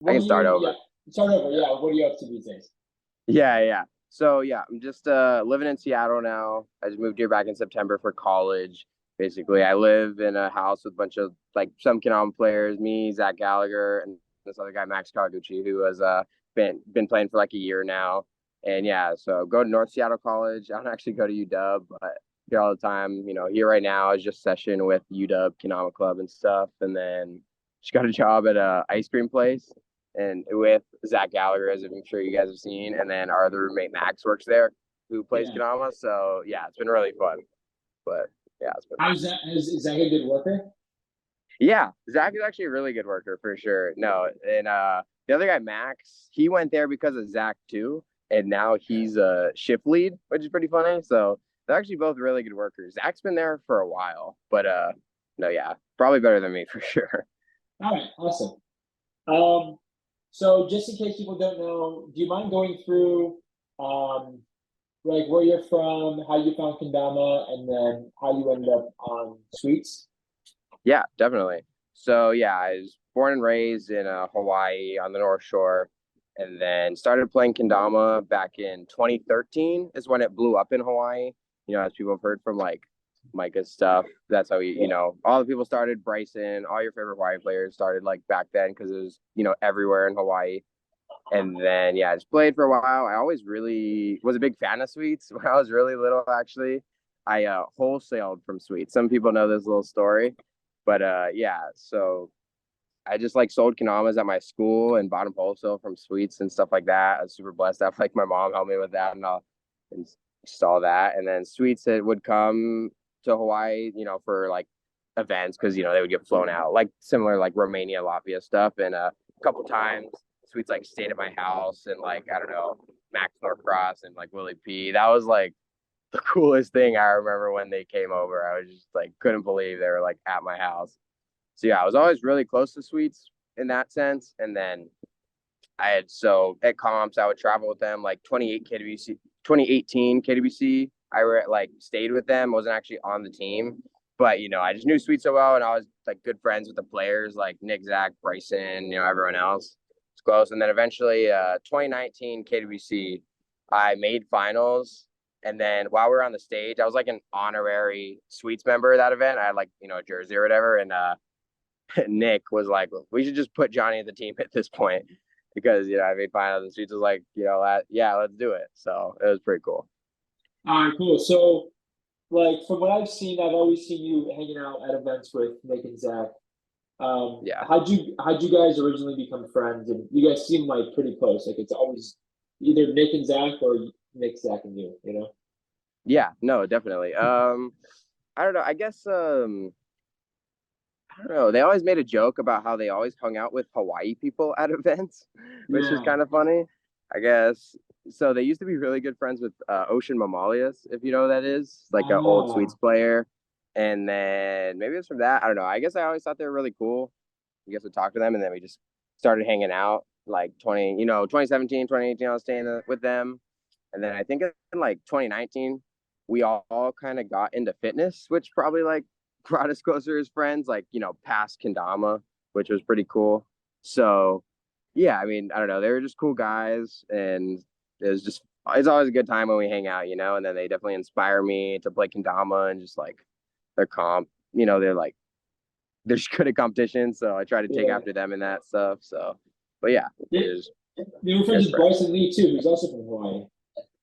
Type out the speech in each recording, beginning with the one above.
I What are can start you? Yeah, over. start over. Yeah, what are you up to these days? Yeah. So yeah, I'm just living in Seattle now. I just moved here back in September for college. Basically, I live in a house with a bunch of like some Kenama players, me, Zach Gallagher, and this other guy, Max Kawaguchi, who has been playing for like a year now. And yeah, so go to North Seattle College. I don't actually go to UW, but here all the time. Here right now is just session with UW Kenama Club and stuff, and then just got a job at a ice cream place and with Zach Gallagher, as I'm sure you guys have seen, and then our other roommate Max works there, who plays Yeah. Kendama. So yeah, it's been really fun. But yeah, it's been How's that? Is Zach a good worker? yeah. Zach is actually a really good worker for sure. No, and the other guy Max, he went there because of Zach too, and now he's a shift lead, which is pretty funny. So they're actually both really good workers. Zach's been there for a while, but no, yeah, probably better than me for sure. All right, awesome. Um, so just in case people don't know, do you mind going through um like where you're from, how you found Kendama, and then how you ended up on Sweets? Yeah, definitely. So yeah, I was born and raised in Hawaii on the North Shore, and then started playing kendama back in 2013 is when it blew up in Hawaii. As people have heard from like Micah's stuff, that's how Yeah. all the people started. Bryson, all your favorite Hawaii players started like back then because it was everywhere in Hawaii. And then yeah, I just played for a while. I always really was a big fan of Sweets when I was really little. Actually, I wholesaled from Sweets. Some people know this little story, but yeah. So I just like sold Kenamas at my school and bought them wholesale from Sweets and stuff like that. I was super blessed to have like my mom help me with that and all and install that. And then Sweets it would come to Hawaii, for like events because they would get flown out, like similar like Romania, Latvia stuff. And a couple times Sweets like stayed at my house and like I don't know, Max Norcross and like Willie P. That was like the coolest thing I remember when they came over. I was just like couldn't believe they were like at my house. So yeah, I was always really close to Sweets in that sense. And then so at comps I would travel with them like 2018 KWC. Like stayed with them, wasn't actually on the team, but I just knew Sweet so well, and I was like good friends with the players like Nick, Zach, Bryson, everyone else. It's close, and then eventually 2019 KWC, I made finals, and then while we were on the stage, I was like an honorary Sweets member of that event. I had like a jersey or whatever, and Nick was like, we should just put Johnny in the team at this point because I made finals and Sweets was like, yeah, let's do it. So it was pretty cool. All right, cool. So like from what I've seen, I've always seen you hanging out at events with Nick and Zach. Yeah, How'd you guys originally become friends? And you guys seem like pretty close. Like it's always either Nick and Zach or Nick, Zach, and you. You know? yeah, no, definitely. I don't know. I guess I don't know. They always made a joke about how they always hung out with Hawaii people at events, which is Yeah. kind of funny. I guess so. They used to be really good friends with Ocean Mamalius, if you know who that is, like an old Ah, Sweets player. And then maybe it's from that. I don't know. I guess I always thought they were really cool. I guess we talked to them, and then we just started hanging out like 2017, 2018. I was staying with them, and then I think in like 2019, we all kind of got into fitness, which probably like brought us closer as friends, like, past Kendama, which was pretty cool. So, yeah, I mean, I don't know. They were just cool guys. And it's always a good time when we hang out, and then they definitely inspire me to play Kendama and just like their comp, they're like, they're just good at competition. So I try to take yeah. after them in that stuff. So, but yeah, They, there's, they were friends there's with friends. Bryson Lee too, who's also from Hawaii.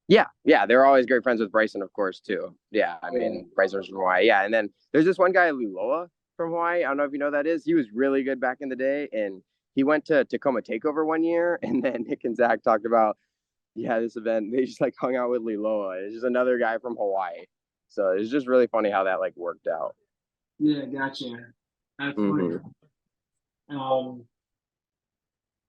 Yeah, they're always great friends with Bryson, of course, too. Yeah, I Yeah. mean, Bryson's from Hawaii. Yeah, and then there's this one guy, Luloa from Hawaii. I don't know if you know who that is. He was really good back in the day, and he went to Tacoma Takeover one year, and then Nick and Zach talked about, yeah, this event. They just like hung out with Liloa. It's just another guy from Hawaii. So it's just really funny how that like worked out. Yeah, gotcha. That's funny. Hmm. Um,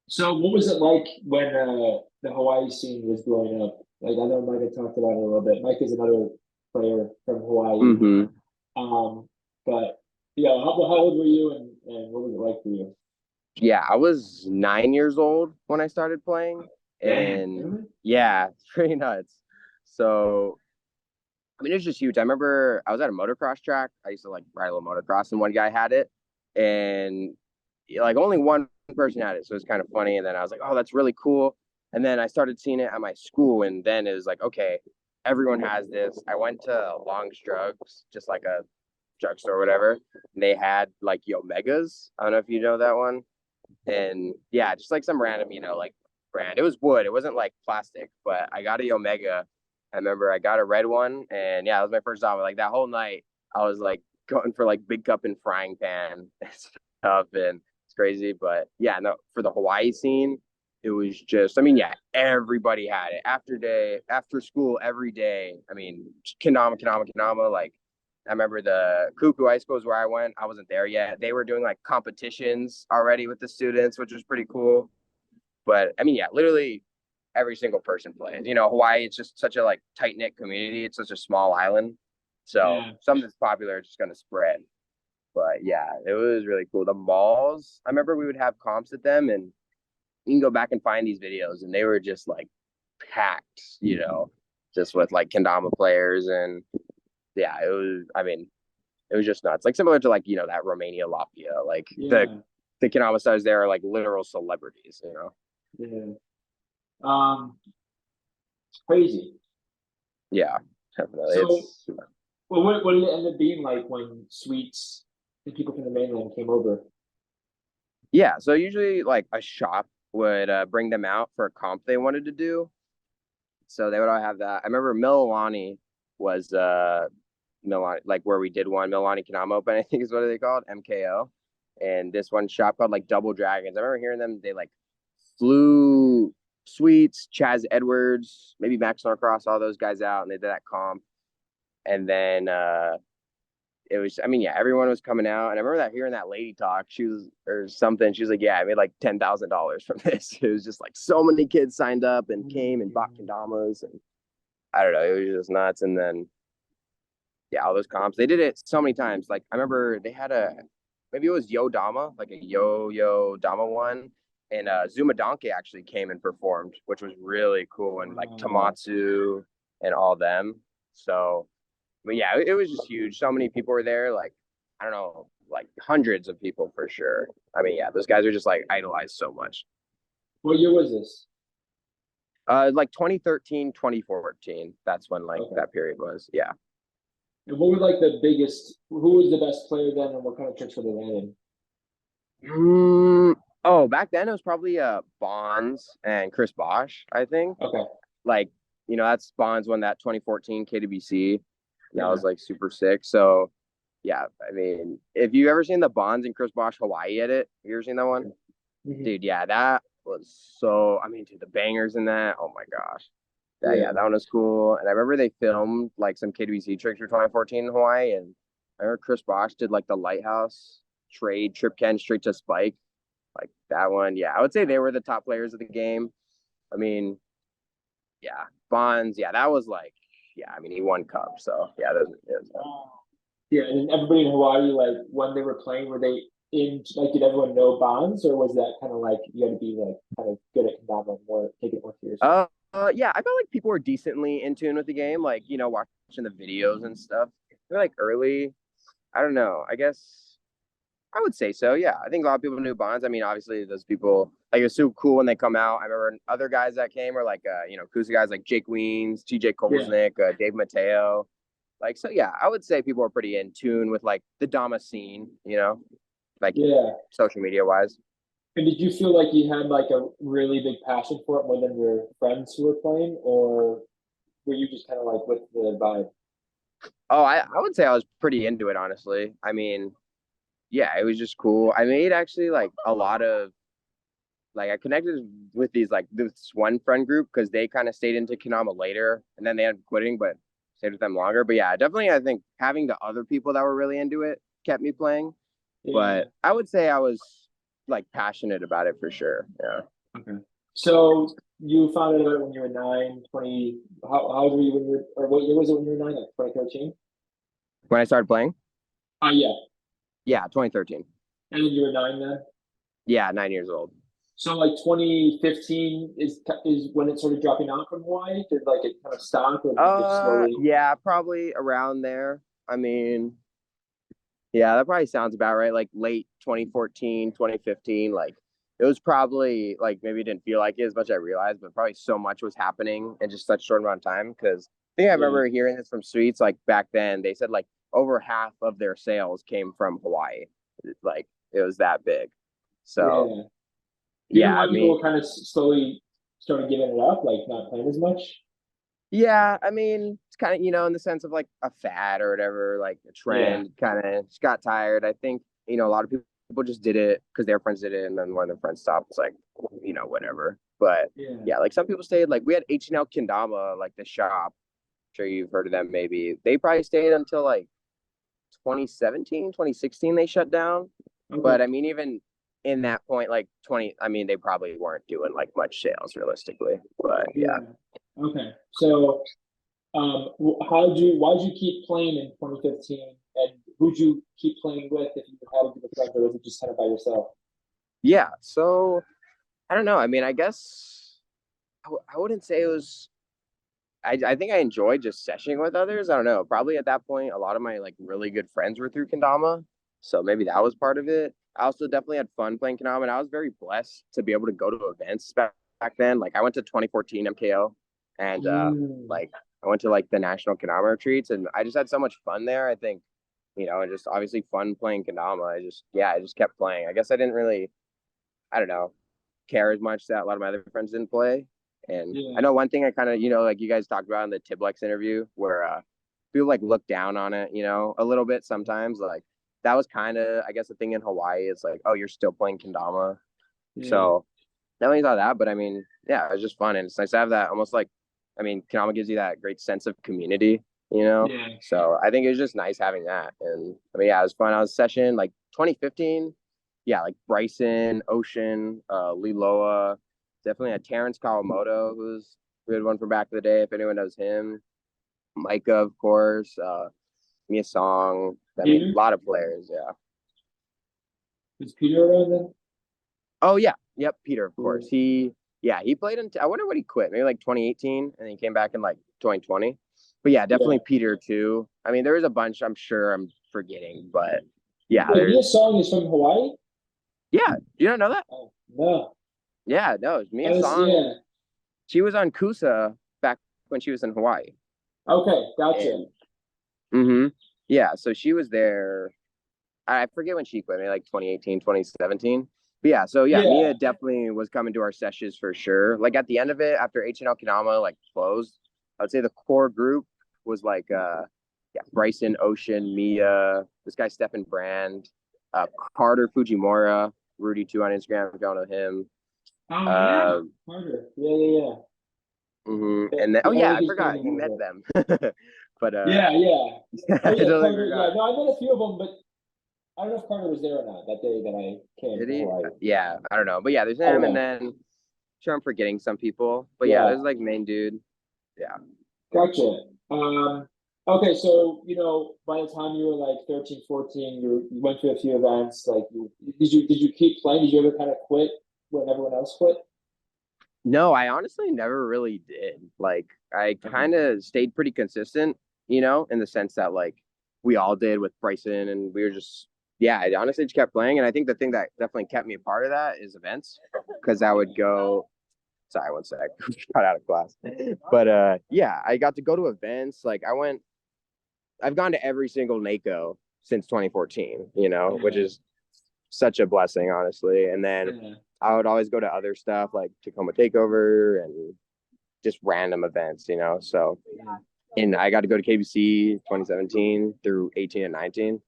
so what was it like when the Hawaii scene was growing up? Like I know Mike had talked about it a little bit. Mike is another player from Hawaii. Hmm. But yeah, how old were you and what was it like for you? Yeah, I was 9 years old when I started playing, Damn, and really? yeah, it's pretty nuts. So I mean, it's just huge. I remember I was at a motocross track. I used to like ride a little motocross, and one guy had it, and like only one person had it, so it was kind of funny. And then I was like, oh, that's really cool. And then I started seeing it at my school, and then it was like, okay, everyone has this. I went to Long's Drugs, just like a drugstore or whatever. And they had like Yomegas. I don't know if you know that one. And yeah, just like some random, like brand. It was wood. It wasn't like plastic, but I got a Omega. I remember I got a red one, and yeah, it was my first time. Like that whole night, I was like going for like big cup and frying pan and stuff, and it's crazy. But yeah, no, for the Hawaii scene, it was just. I mean, yeah, everybody had it after school, every day. I mean, kendama, kendama, kendama. Like I remember the Cuckoo High School is where I went. I wasn't there yet. They were doing like competitions already with the students, which was pretty cool. But I mean, yeah, literally every single person plays. Hawaii, it's just such a like tight knit community. It's such a small island. So Yeah. something that's popular is just gonna spread. But yeah, it was really cool. The malls, I remember we would have comps at them, and you can go back and find these videos, and they were just like packed, just with like kendama players. And yeah, it was, I mean, it was just nuts. Like similar to like, that Romania Latvia. Like Yeah. the kendama stars there are like literal celebrities. Yeah. Um, crazy. Yeah, definitely. So, It's well, what did it end up being like when Sweets and people from the mainland came over? Yeah, so usually like a shop would bring them out for a comp they wanted to do. So they would all have that. I remember Mililani was Mililani, like where we did one Mililani Kanama Open, I think is what they called, MKO. And this one shop called like Double Dragons. I remember hearing them, they like flew Sweets, Chaz Edwards, maybe Max Norcross, all those guys out, and they did that comp. And then it was, I mean, yeah, everyone was coming out. And I remember that hearing that lady talk. She was, or something. She was like, yeah, I made like $10,000 from this. It was just like so many kids signed up and came and bought kendamas. And I don't know, it was just nuts. And then, yeah, all those comps, they did it so many times. Like, I remember they had maybe it was Yo Dama, like a Yo Dama one. And Zuma Donkey actually came and performed, which was really cool. And like Tamatsu and all them. So, but yeah, it was just huge. So many people were there. Like, I don't know, like hundreds of people for sure. I mean, yeah, those guys are just like idolized so much. What year was this? Like 2013, 2014. That's when like Okay. that period was. Yeah. And what were like the biggest? Who was the best player then, and what kind of tricks were they landing? Oh, back then it was probably Bonds and Chris Bosch, I think. Okay. Like, that's Bonds won that 2014 KWC. That Yeah. was like super sick. So yeah, I mean, if you ever seen the Bonds and Chris Bosch Hawaii edit, you ever seen that one? Mhm. Dude, yeah, that was so, I mean, dude, the bangers in that, oh my gosh. Yeah, Yeah. that one was cool. And I remember they filmed like some KWC tricks for 2014 in Hawaii. And I remember Chris Bosch did like the lighthouse trade trip Ken straight to Spike. Like that one. Yeah, I would say they were the top players of the game. I mean, yeah, Bonds. Yeah, that was like, yeah, I mean, he won Cup. So yeah, those Yeah, and then everybody in Hawaii, like when they were playing, were they in like did everyone know Bonds, or was that kind of like you got to be like kind of good at kendama and more take it more seriously? Yeah, I felt like people were decently in tune with the game, like, watching the videos and stuff. They're like early. I don't know. I guess I would say so. Yeah. I think a lot of people knew Bonds. I mean, obviously those people like it was so cool when they come out. I remember other guys that came were like Kusa guys like Jake Weens, TJ Yeah, Koznick, Dave Mateo. Like, so yeah, I would say people are pretty in tune with like the Dama scene, like yeah. social media wise. And did you feel like you had like a really big passion for it more than your friends who were playing, or were you just kind of like with the vibe? Oh, I would say I was pretty into it, honestly. I mean, yeah, it was just cool. I made actually like a lot of like I connected with these like this one friend group because they kind of stayed into Kanama later and then they ended up quitting, but stayed with them longer. But yeah, definitely I think having the other people that were really into it kept me playing. Yeah. But I would say I was like passionate about it for sure. Yeah. Okay. So you found out about it when you were 9, 20. How old were you when you were, or what year was it when you were 9? Like 2013? When I started playing, Yeah. yeah, 2013. And then you were 9 then? Yeah, 9 years old. So like 2015 is when it started dropping out from Hawaii? Did like it kind of stop or did it just slowly? Yeah, probably around there. I mean, yeah, that probably sounds about right. Like late 2014, 2015, like it was probably like maybe it didn't feel like it as much as I realized, but probably so much was happening in just such a short amount of time. Because I think I Yeah, remember hearing this from Sweets like back then. They said like over half of their sales came from Hawaii. Like it was that big. So yeah. Do you know yeah, why I people mean, kind of slowly started giving it up, like not playing as much? yeah, I mean, it's kind of, in the sense of like a fad or whatever, like a Yeah, trend, kind of just got tired. I think, a lot of people just did it because their friends did it. And then when their friends stopped, it's like, whatever. But yeah. yeah, like some people stayed, like we had H&L Kendama, like the shop. I'm sure you've heard of them maybe. They probably stayed until like 2017, 2016, they shut down. But Okay. I mean, even in that point, like 20, I mean, they probably weren't doing like much sales realistically. But yeah. Yeah. Okay. So, why'd you keep playing in 2015, and who'd you keep playing with if you had a group of friends, or was it just kind of by yourself? Yeah. So I don't know. I mean, I guess I wouldn't say it was. I think I enjoyed just sessioning with others. I don't know. Probably at that point, a lot of my like really good friends were through Kendama, so maybe that was part of it. I also definitely had fun playing Kendama, and I was very blessed to be able to go to events back then. Like I went to 2014 MKO, and Mm, like I went to like the National Kendama retreats, and I just had so much fun there. I think, and just obviously fun playing Kendama. I just kept playing. I guess I didn't really, I don't know, care as much that a lot of my other friends didn't play. And I yeah. know one thing I kind of, like you guys talked about in the Tiblex interview where people like look down on it, a little bit sometimes. Like that was kind of, I guess, the thing in Hawaii. It's like, oh, you're still playing kendama. Yeah. So definitely thought that. But I mean, yeah, it was just fun. And it's nice to have that almost like, I mean, kendama gives you that great sense of community. Yeah. So I think it was just nice having that. And I mean, yeah, it was fun. I was session like 2015. Yeah, like Bryson, Ocean, Liloa, definitely a Terrence Kawamoto, who's a good one from back in the day, if anyone knows him. Micah, of course, Mia Song. I mean, Peter? a lot of players, yeah. Is Peter around then? Oh yeah, yep, Peter, of Yeah. course. He played until I wonder when he quit. Maybe like 2018, and he came back in like 2020. But yeah, Yeah. definitely Peter too. I mean, there is a bunch I'm sure I'm forgetting, but yeah, Wait, Mia there's Song is from Hawaii? yeah. You don't know that? Oh, no. Yeah, no, I Mia was, Song. yeah. She was on Kusa back when she was in Hawaii, Okay, gotcha. and yeah, so she was there. I forget when she quit, maybe like 2018, 2017. But yeah, so yeah, Yeah. Mia definitely was coming to our sessions for sure. Like at the end of it, after H&L Kinama like closed, I would say the core group was like yeah, Bryson, Ocean, Mia, this guy Stefan Brand, uh Carter Fujimura, Rudy too on Instagram, if you don't know him. Oh, yeah. Uh, Carter. Yeah, yeah, yeah. and then The oh yeah, only I good forgot family you met member. them. But Yeah, yeah. I Oh, yeah, totally Carter. Yeah, forgot. no, I met a few of them, but I don't know if Carter was there or not that day that I came Did to he? Hawaii. Yeah, I don't know. But yeah, there's him, and Okay. then sure I'm forgetting some people. But yeah, Yeah, there's like main dude. Yeah. gotcha. Okay, so, by the time you were like 13, 14, you went to a few events. Like, did you keep playing? Did you ever kind of quit when everyone else quit? No, I honestly never really did. Like I Okay. kind of stayed pretty consistent, in the sense that like we all did with Bryson and we were just yeah, I honestly just kept playing. And I think the thing that definitely kept me a part of that is events. Cause I would go sorry, one sec. Got out of class. But yeah, I got to go to events. Like I've gone to every single NACO since 2014, which Yeah, is such a blessing, honestly. And then yeah, I would always go to other stuff like Tacoma Takeover and just random events. So, yeah. and I got to go to KBC 2017 through 18 and 19.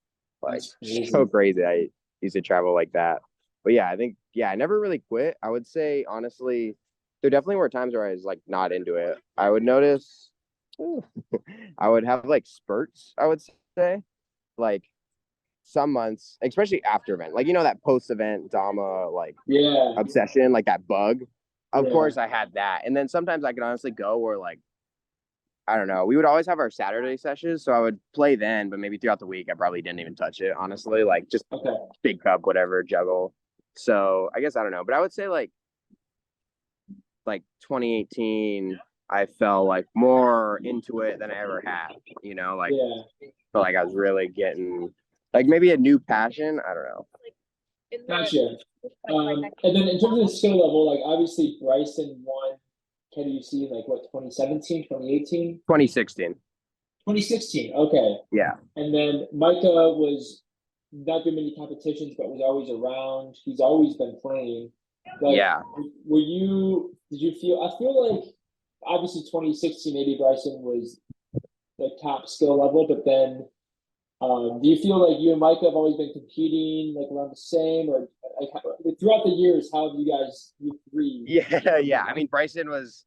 Like, That's so crazy. crazy. I used to travel like that. But yeah, I think, yeah, I never really quit. I would say, honestly, there definitely were times where I was like not into it. I would notice, I would have like spurts, I would say. Like, some months, especially after event, like that post event Dama like Yeah, obsession, like that bug. Of yeah, course, I had that, and then sometimes I could honestly go where like I don't know. We would always have our Saturday sessions, so I would play then, but maybe throughout the week I probably didn't even touch it. Honestly, like just okay. big cup, whatever, juggle. So I guess I don't know, but I would say like 2018, I felt like more into it than I ever had. Like Yeah, felt like I was really getting like maybe a new passion. I don't know. Gotcha. And then in terms of the skill level, like obviously Bryson won KWC in like what, 2017, 2018, 2016. 2016. Okay. Yeah. And then Micah was not doing many competitions, but was always around. He's always been playing. Like, Yeah. did you feel, I feel like obviously 2016, maybe Bryson was like top skill level, but then do you feel like you and Micah have always been competing like around the same, or like throughout the years, how have you three? Yeah, yeah. I mean, Bryson was,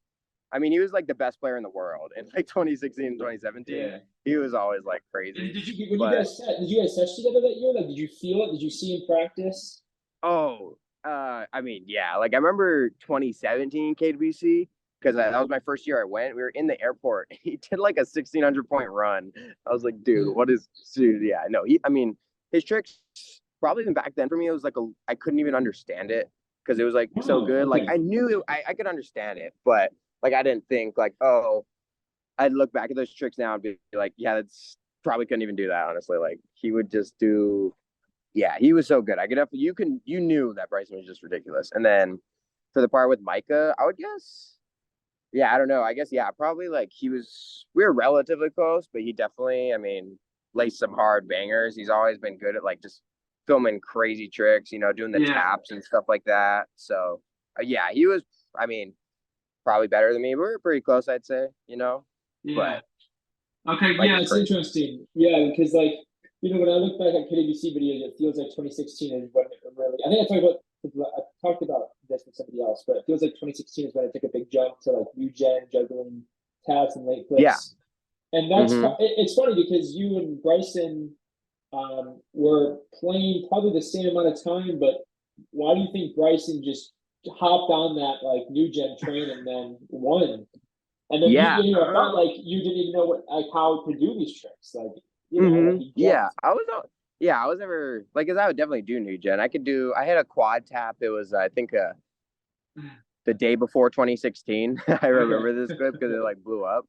I mean, he was like the best player in the world in like 2016 and 2017. Yeah. He was always like crazy. Did you when you But guys set? Did you guys set together that year? Like, did you feel it? Did you see him practice? oh, I mean, yeah. Like I remember 2017 KWC because that was my first year I went. We were in the airport. He did like a 1,600 point run. I was like, dude, what is, dude? Yeah, no. I mean, his tricks probably even back then for me, it was like I couldn't even understand it because it was like so Oh, good. Like okay. I knew I could understand it, but like I didn't think like, oh, I'd look back at those tricks now and be like, yeah, that's probably couldn't even do that. Honestly, like he would just do. Yeah, he was so good. I could definitely you knew that Bryson was just ridiculous. And then for the part with Micah, I would guess. Yeah, I don't know. I guess yeah, probably like we were relatively close, but he definitely, I mean, laced some hard bangers. He's always been good at like just filming crazy tricks, doing the Yeah. taps and stuff like that. So yeah, he was. I mean, probably better than me. We were pretty close, I'd say. Yeah. But Okay, Mike yeah, was it's crazy. interesting. Yeah, because like when I look back at KWC videos, it feels like 2016 is when it really. I think I talked about this with somebody else, but it feels like 2016 is when I took a big jump to like new gen juggling tabs and late Yeah. flips, and Mm-hmm. it's funny because you and Bryson were playing probably the same amount of time, but why do you think Bryson just hopped on that like new gen train and then won? And then Yeah. it felt like you didn't even know what like how to do these tricks. Like like he Yeah. jumped. I was never like, cause I would definitely do new gen. I had a quad tap. It was, I think, the day before 2016. I Okay. remember this clip because it like blew up.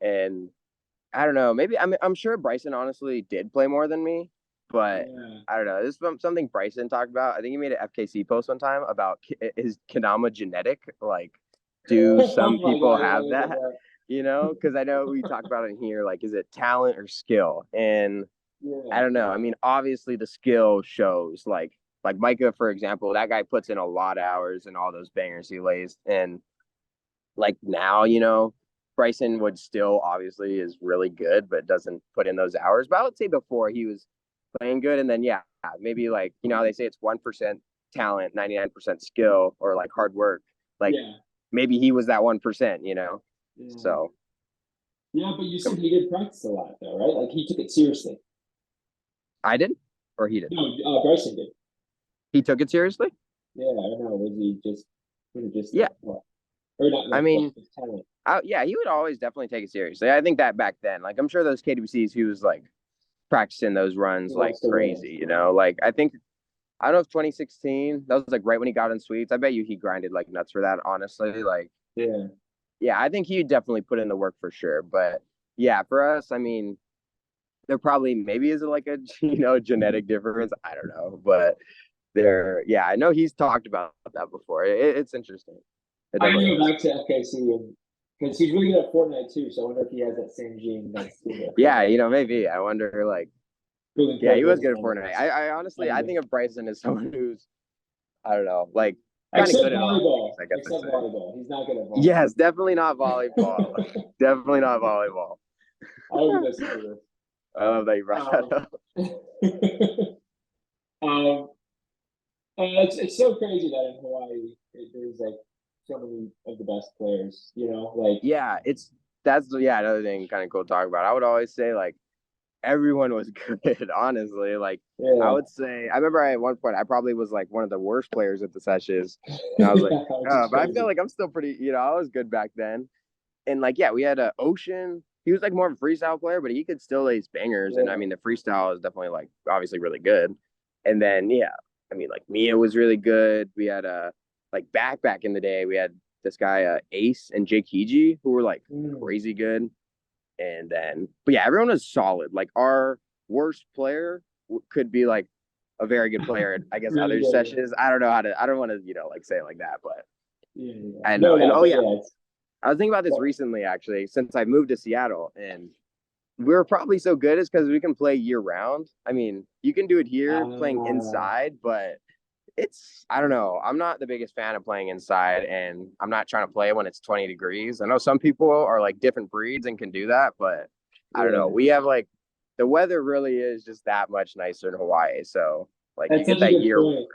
And I don't know, maybe I'm sure Bryson honestly did play more than me, but Yeah. I don't know. This is something Bryson talked about. I think he made an FKC post one time about his Kendama genetic. Like, do Oh some my people god, yeah, have I get that? that. Because I know we talk about it here. Like, is it talent or skill? And I Yeah. don't know. I mean, obviously the skill shows. Like Micah, for example, that guy puts in a lot of hours and all those bangers he lays. And like now, Bryson would still obviously is really good, but doesn't put in those hours. But I would say before he was playing good, and then yeah, maybe like they say it's 1% talent, 99% skill, or like hard work. Like Yeah. maybe he was that 1%. Yeah. So Yeah, but you said he did practice a lot though, right? Like he took it seriously. I did, or he did. No, Bryson did. He took it seriously. Yeah, I don't know. Was he just Yeah, like what? Or not I like what mean, his talent. yeah, he would always definitely take it seriously. I think that back then, like I'm sure those KWCs, he was like practicing those runs He like wants to win. crazy. Like I don't know if 2016 that was like right when he got in sweets. I bet you he grinded like nuts for that. Honestly, like Yeah. yeah, I think he definitely put in the work for sure. But yeah, for us, I mean, there probably maybe is like a genetic difference. I don't know, but yeah, I know he's talked about that before. It's interesting. It I definitely gotta go is. back to FKC and because he's really good at Fortnite too, so I wonder if he has that same gene that's good at Yeah, Fortnite. maybe I wonder like Building yeah, he was characters good at and Fortnite. I honestly I editing. think of Bryson as someone who's I don't know like kind of Except good at all things. volleyball. I guess I'd Except say. volleyball. He's not good at volleyball. Yes, definitely not volleyball. Definitely not volleyball. I hope he listens to this. I love that you brought that Um, up. um, it's so crazy that in Hawaii there's like so many of the best players. Like Yeah, that's another thing kind of cool to talk about. I would always say like everyone was good, honestly. Like I yeah, would say I remember at one point I probably was like one of the worst players at the sessions. And I was like, yeah, which is but I feel crazy. like I'm still pretty, I was good back then. And like, yeah, we had a Ocean. He was like more of a freestyle player, but he could still ace bangers. And I Yeah, mean, the freestyle is definitely like obviously really good. And then yeah, I mean, like Mia was really good. We had like back in the day, we had this guy Ace and Jake Hiji who were like mm, crazy good. And then, but yeah, everyone was solid. Like our worst player could be like a very good player at, I guess, Really other good. sessions. I don't know how to, I don't want to, like say it like that, but Yeah, yeah, yeah. I know. No, And no, oh but yeah, yeah, it's I was thinking about this well, recently actually, since I moved to Seattle, and we're probably so good is because we can play year round. I mean, you can do it here playing uh, inside, but it's, I don't know. I'm not the biggest fan of playing inside, and I'm not trying to play when it's 20 degrees. I know some people are like different breeds and can do that, but I don't know. yeah, We have like the weather really is just that much nicer in Hawaii. So like you that's get such a that good year, point.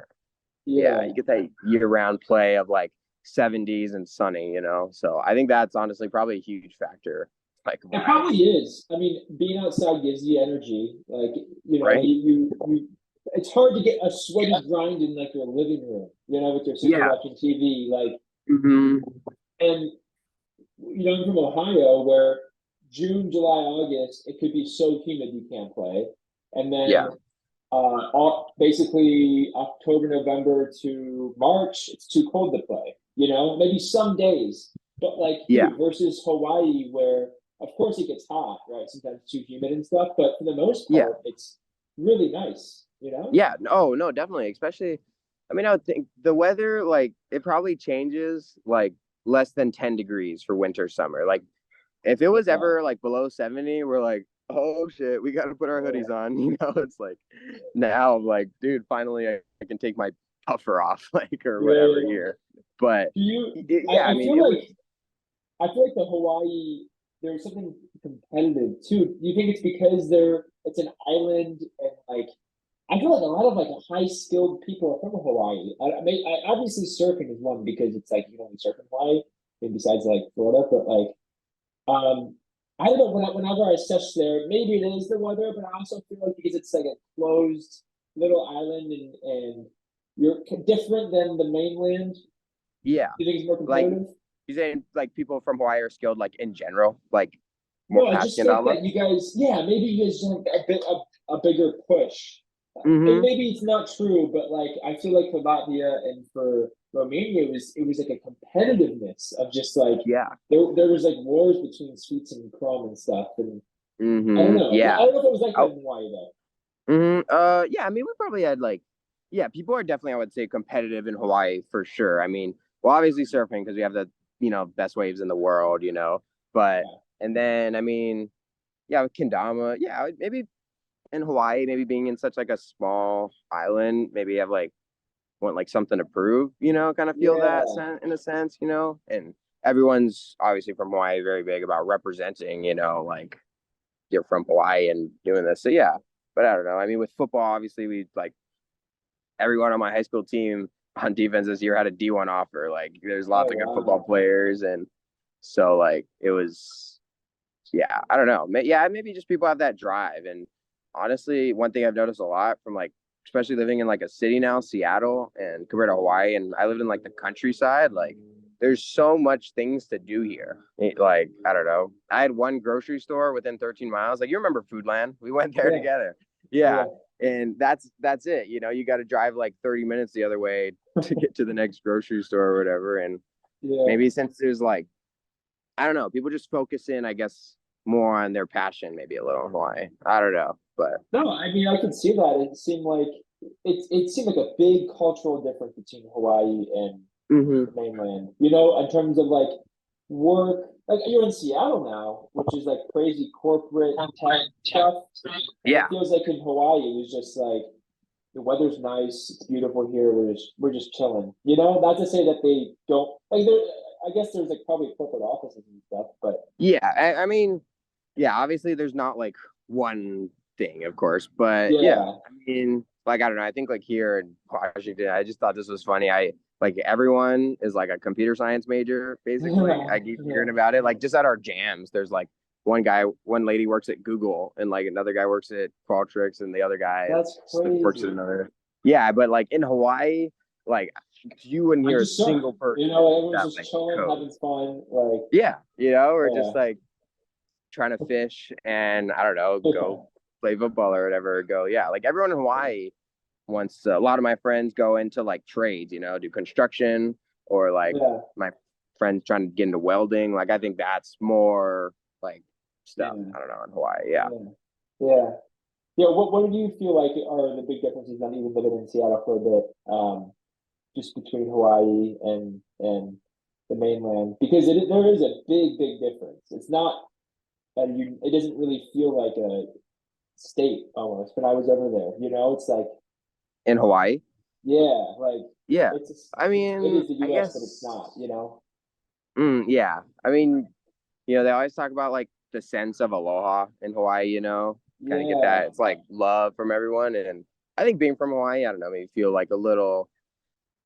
yeah, Yeah, you get that year round play of like 70s and sunny, So I think that's honestly probably a huge factor, like it why, probably is. I mean, being outside gives you energy. Like, right? you it's hard to get a sweaty grind in like your living room, with your sister Yeah. watching TV. Like, Hmm. and I'm from Ohio where June, July, August, it could be so humid you can't play. And Yeah. then basically October, November to March, it's too cold to play. Maybe some days, but like, Yeah. dude, versus Hawaii, where of course it gets hot, right? Sometimes too humid and stuff, but for the most Yeah. part, it's really nice. Yeah. No, no, definitely. Especially, I mean, I would think the weather, like, it probably changes like less than 10 degrees for winter, summer. Like, if it was Yeah, ever like below 70, we're like, oh shit, we got to put our hoodies yeah. on. It's like now I'm like, dude, finally I can take my puffer off, like, or Yeah, whatever yeah. here. But Do you? yeah, I I mean, feel it like was, the Hawaii, there's something competitive too. Do you think it's because it's an island and like I feel like a lot of like high skilled people are from Hawaii. Obviously surfing is one because it's like you can only surf in Hawaii, and besides like Florida, but like I don't know. Whenever I search there, maybe it is the weather, but I also feel like because it's like a closed little island and you're different than the mainland. yeah, Do you think it's more like competitive? you saying like people from Hawaii are skilled, like in general, like more No, I past just think Kendama. that you guys, yeah, maybe you guys have a bigger push. Mm-hmm. Maybe it's not true, but like I feel like for Latvia and for Romania, it was like a competitiveness of just like Yeah. there was like wars between sweets and chrome and stuff, and I don't Mm-hmm. know. I Yeah. don't know if it was like that Oh. in Hawaii though. Mm-hmm. Yeah. I mean, we probably had like, yeah, people are definitely, I would say, competitive in Hawaii for sure. I mean, well, obviously surfing because we have the, best waves in the world, but Yeah, and then I mean, yeah, with Kendama, yeah, maybe in Hawaii, maybe being in such like a small island, maybe have like want like something to prove, kind of feel that yeah, in a sense, and everyone's obviously from Hawaii very big about representing, like you're from Hawaii and doing this. So yeah, but I don't know. I mean, with football, obviously we like everyone on my high school team on defense this year had a D1 offer. Like there's oh lots of good football wow, players, and so like it was, yeah, I don't know. Yeah, maybe just people have that drive. And honestly, one thing I've noticed a lot from like, especially living in like a city now, Seattle, and compared to Hawaii, and I lived in like the countryside, like there's so much things to do here. Like, I don't know. I had one grocery store within 13 miles. Like, you remember Foodland? We went there yeah, together. Yeah. yeah, And that's it. You got to drive like 30 minutes the other way to get to the next grocery store or whatever. And yeah. maybe since there's like, I don't know. People just focus in, I guess, more on their passion, maybe a little in Hawaii. I don't know, but No, I mean I could see that. It seemed like a big cultural difference between Hawaii and hmm the mainland. In terms of like work, like you're in Seattle now, which is like crazy corporate tech stuff. And it yeah, feels like in Hawaii, it was just like the weather's nice, it's beautiful here. We're just chilling. Not to say that they don't like there. I guess there's like probably corporate offices and stuff, but yeah. I mean, yeah. Obviously, there's not like one thing, of course, but yeah. yeah, I mean, like I don't know. I think like here in Washington, I just thought this was funny. I like everyone is like a computer science major, basically. yeah, I keep yeah. hearing about it. Like just at our jams, there's like one lady works at Google, and like another guy works at Qualtrics, and the other guy That's works at crazy. another. Yeah, but like in Hawaii, like you wouldn't I hear a just surf. single person Everyone's that just like chilling, code. having fun. Like, Yeah, or just yeah, like trying to fish and I don't know, go yeah, play football or whatever. Go, yeah, like everyone in Hawaii wants a lot of my friends go into like trades, do construction or like yeah, my friends trying to get into welding. Like I think that's more like stuff. yeah, I don't know in Hawaii. Yeah. yeah, yeah. Yeah, what do you feel like are the big differences, not even living in Seattle for a bit, just between Hawaii and the mainland? Because there is a big difference. It's not it doesn't really feel like a state almost when I was over there. It's like, In Hawaii. yeah, like Yeah. I it mean, is the I US, but it's guess, not. yeah. I mean, they always talk about like the sense of aloha in Hawaii, kind of get that. Yeah. It's like love from everyone. And I think being from Hawaii, I don't know, maybe feel like a little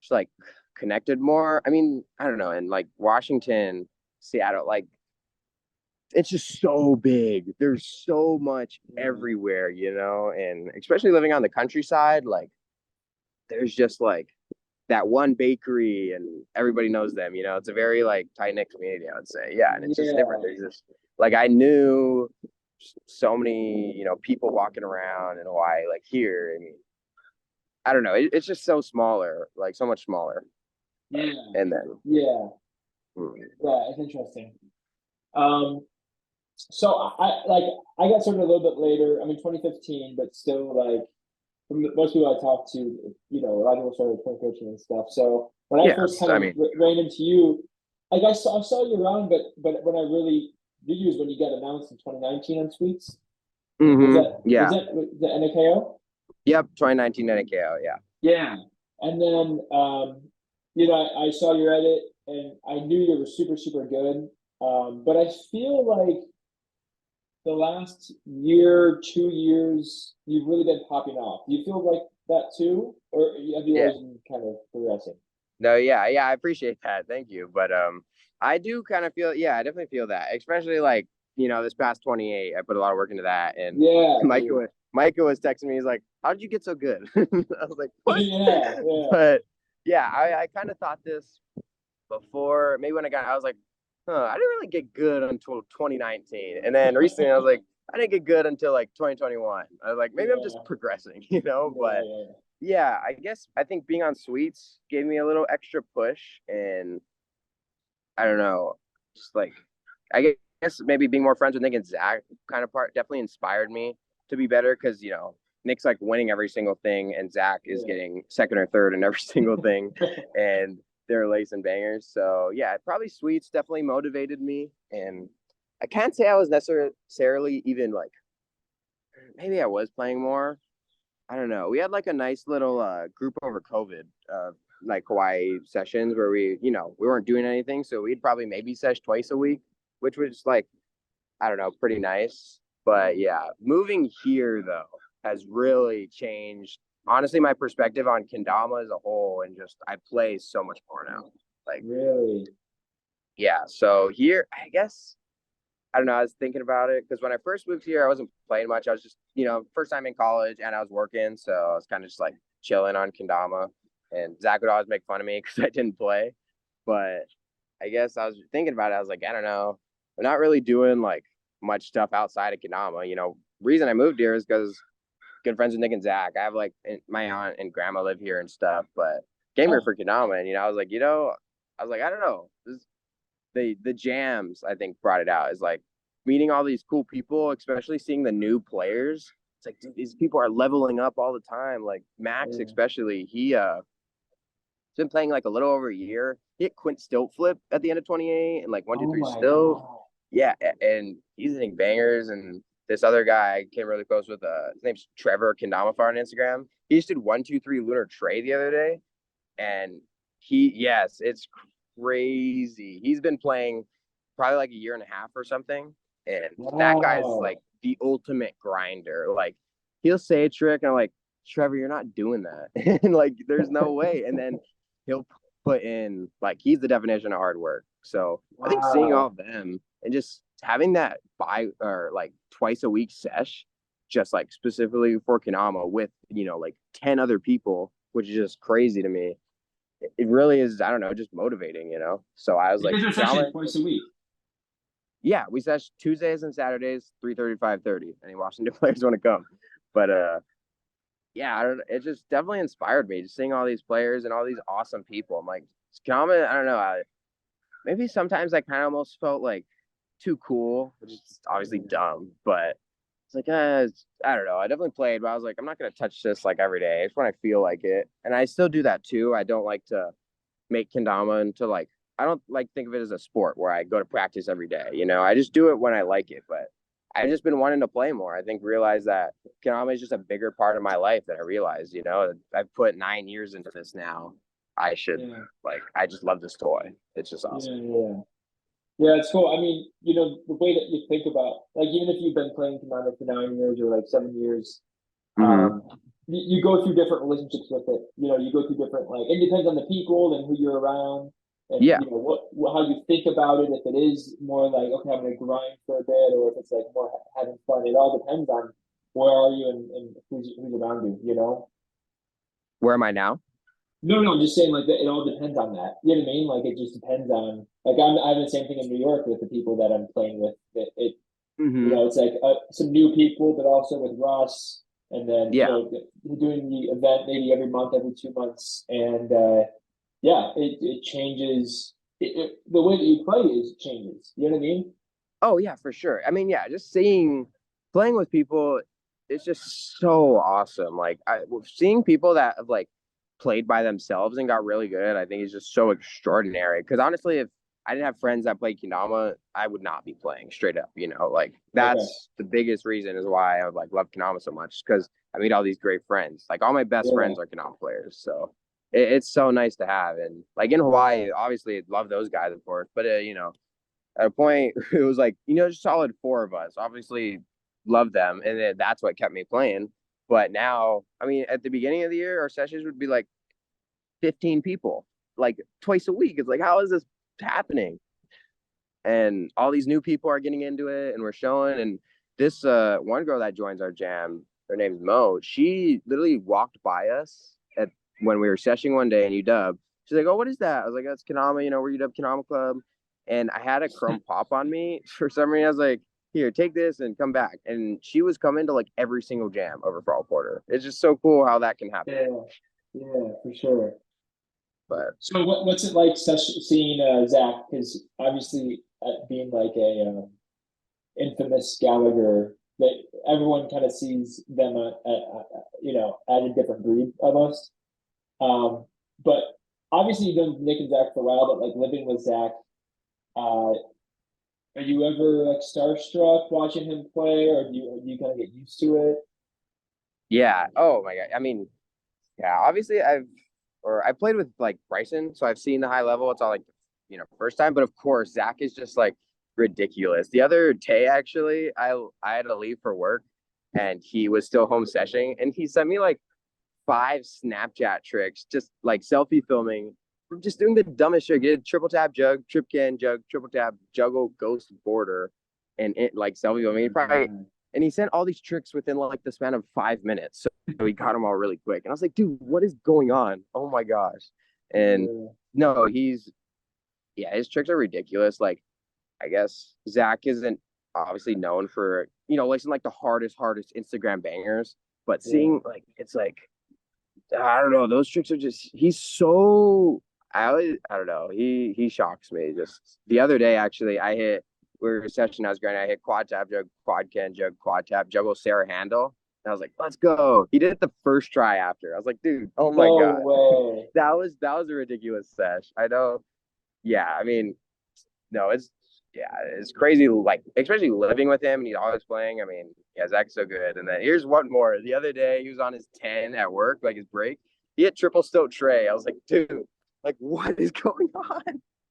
just like connected more. I mean, I don't know. And like Washington, Seattle, like it's just so big. There's so much Yeah. everywhere, and especially living on the countryside, like there's just like that one bakery and everybody knows them, it's a very like tight knit community, I would say. Yeah. And it's just different. Yeah. There's just like I knew so many, people walking around in Hawaii, like here. I mean, I don't know. It's just so smaller, like so much smaller. Yeah. And then, Yeah. mm, Yeah. It's interesting. Um, so like I got started a little bit later. I mean, 2015, but still like from most people I talked to, a lot of people started 2013 and stuff. So when I first yes, kind I of mean, ran into you, like I saw you around, but when I really did you was when you got announced in 2019 on Tweets. Was that was yeah. that was the NAKO? Yep. 2019 NKO. Yeah. Yeah. And then I saw your edit and I knew you were super good. But I feel like the last year, 2 years, you've really been popping off. Do you feel like that too? Or have you Yeah. always been kind of progressing? No, yeah, I appreciate that. Thank you. But I do kind of feel, yeah, I definitely feel that. Especially like, this past 28, I put a lot of work into that. And Yeah, dude. Micah was texting me, he's like, "How did you get so good?" I was like, "What?" Yeah, yeah. But yeah, I kind of thought this before. Maybe when I was like, I didn't really get good until 2019. And then recently I was like, I didn't get good until like 2021. I was like, maybe I'm just Yeah, progressing, yeah, but yeah. yeah, I think being on Sweets gave me a little extra push, and I don't know, just like I guess maybe being more friends with Nick and Zach kind of part definitely inspired me to be better because Nick's like winning every single thing, and Zach is Yeah. getting second or third in every single thing, and they're lacing bangers. So yeah, probably Sweets definitely motivated me, and I can't say I was necessarily even like maybe I was playing more, I don't know. We had like a nice little group over COVID, like Hawaii sessions where we weren't doing anything. So we'd probably maybe sesh twice a week, which was like, I don't know, pretty nice. But yeah, moving here though has really changed, honestly, my perspective on Kendama as a whole. And just, I play so much more now. Like, Really? yeah. So here, I guess I don't know. I was thinking about it because when I first moved here, I wasn't playing much. I was just, first time in college and I was working. So I was kind of just like chilling on Kendama. And Zach would always make fun of me because I didn't play. But I guess I was thinking about it. I was like, I don't know. I'm not really doing like much stuff outside of Kendama. Reason I moved here is because good friends with Nick and Zach. I have like my aunt and grandma live here and stuff, but came here Oh, for Kendama. And, I was like, I don't know. The jams I think brought it out is like meeting all these cool people, especially seeing the new players. It's like, dude, these people are leveling up all the time. Like Max, yeah. especially, he's been playing like a little over a year. He hit Quint Stilt flip at the end of 28 and like one, two, Oh three my stilt. God. Yeah, and he's hitting bangers. And this other guy I came really close with. His name's Trevor Kendama on Instagram. He just did 1, 2, 3 lunar tray the other day, and yes, it's crazy. He's been playing probably like a year and a half or something, and that guy's like Wow. the ultimate grinder. Like he'll say a trick, and I'm like, Trevor, you're not doing that, and like there's no way. And then he'll put in like he's the definition of hard work. So I think seeing all Wow. of them and just having that or like twice a week sesh, just like specifically for Kanama with like 10 other people, which is just crazy to me. It really is, I don't know, just motivating. So I was You like, guys are session twice a week. yeah, we sesh Tuesdays and Saturdays, 3:30, 5:30. Any Washington players want to come. But yeah, I don't, it just definitely inspired me just seeing all these players and all these awesome people. I'm like, it's common, I don't know, maybe sometimes I kind of almost felt like too cool, which is obviously Yeah. dumb, but It's like, I don't know. I definitely played, but I was like, I'm not gonna touch this like every day. It's when I feel like it, and I still do that too. I don't like to make kendama into like I don't like think of it as a sport where I go to practice every day. I just do it when I like it. But I've just been wanting to play more. I think realize that kendama is just a bigger part of my life than I realized. I've put 9 years into this now. I should Yeah, I just love this toy. It's just yeah, awesome. yeah. Yeah, it's cool. I mean, the way that you think about, like, even if you've been playing Commander for 9 years or like 7 years, Hmm. um, you go through different relationships with it. You go through different, like, it depends on the people and who you're around and, Yeah. how you think about it. If it is more like, okay, I'm going to grind for a bit, or if it's like more having fun, it all depends on where are you and who's around you. Where am I now? No, no, I'm just saying like that. It all depends on that. You know what I mean? Like it just depends on like I have the same thing in New York with the people that I'm playing with. Hmm. It's like some new people, but also with Russ, and then Yeah. doing the event maybe every month, every 2 months, and yeah, it changes. The way that you play is changes. You know what I mean? Oh yeah, for sure. I mean, yeah, just playing with people, it's just so awesome. Seeing people that have like played by themselves and got really good, I think is just so extraordinary. Because honestly, if I didn't have friends that played Kendama, I would not be playing straight up. Like Okay. that's the biggest reason is why I like love Kendama so much. Because I meat all these great friends. Like all my best Yeah. friends are Kendama players, so it's so nice to have. And like in Hawaii, obviously, love those guys, of course. But at a point it was like just solid four of us obviously love them, and then that's what kept me playing. But now, I mean, at the beginning of the year our sessions would be like 15 people, like twice a week. It's like, how is this happening? And all these new people are getting into it, and we're showing. And this one girl that joins our jam, her name's Mo, she literally walked by us at when we were seshing one day in UW. She's like, oh, what is that? I was like, that's Kanama, we're UW Kanama Club. And I had a chrome pop on me for some reason. I was like, here, take this and come back. And she was coming to like every single jam over Fall Porter. It's just so cool how that can happen. Yeah. Yeah, for sure. But So what's it like seeing Zach? Because obviously, being like a infamous Gallagher, that everyone kind of sees them at a different breed almost. Um, but obviously, you've been Nick and Zach for a while. But like living with Zach, are you ever like starstruck watching him play, or do you kind of get used to it? yeah, oh my God. I mean, yeah, obviously I played with like Bryson, so I've seen the high level. It's all like, first time. But of course, Zach is just like ridiculous. The other day, actually, I had to leave for work, and he was still home seshing, and he sent me like 5 Snapchat tricks, just like selfie filming, just doing the dumbest trick. He did triple tap jug, trip can jug, triple tap juggle ghost border, and it like selfie filming. And he sent all these tricks within like the span of 5 minutes. So he got them all really quick. And I was like, dude, what is going on? Oh my gosh. And Yeah, no, yeah, his tricks are ridiculous. Like, I guess Zach isn't obviously known for, lacing like the hardest Instagram bangers. But yeah, seeing like, it's like, I don't know, those tricks are just, he's so, I don't know. He shocks me. Just the other day, actually, we were session, I was grinding, I hit quad tap, jug, quad can, jug, quad tap, juggle Sarah handle. And I was like, let's go. He did it the first try after. I was like, dude, oh my no God. way. That was a ridiculous sesh. I know. Yeah, I mean, no, yeah, it's crazy. Like, especially living with him and he's always playing. I mean, yeah, Zach's so good. And then here's one more. The other day, he was on his 10 at work, like his break. He hit triple stoat tray. I was like, dude, like, what is going on?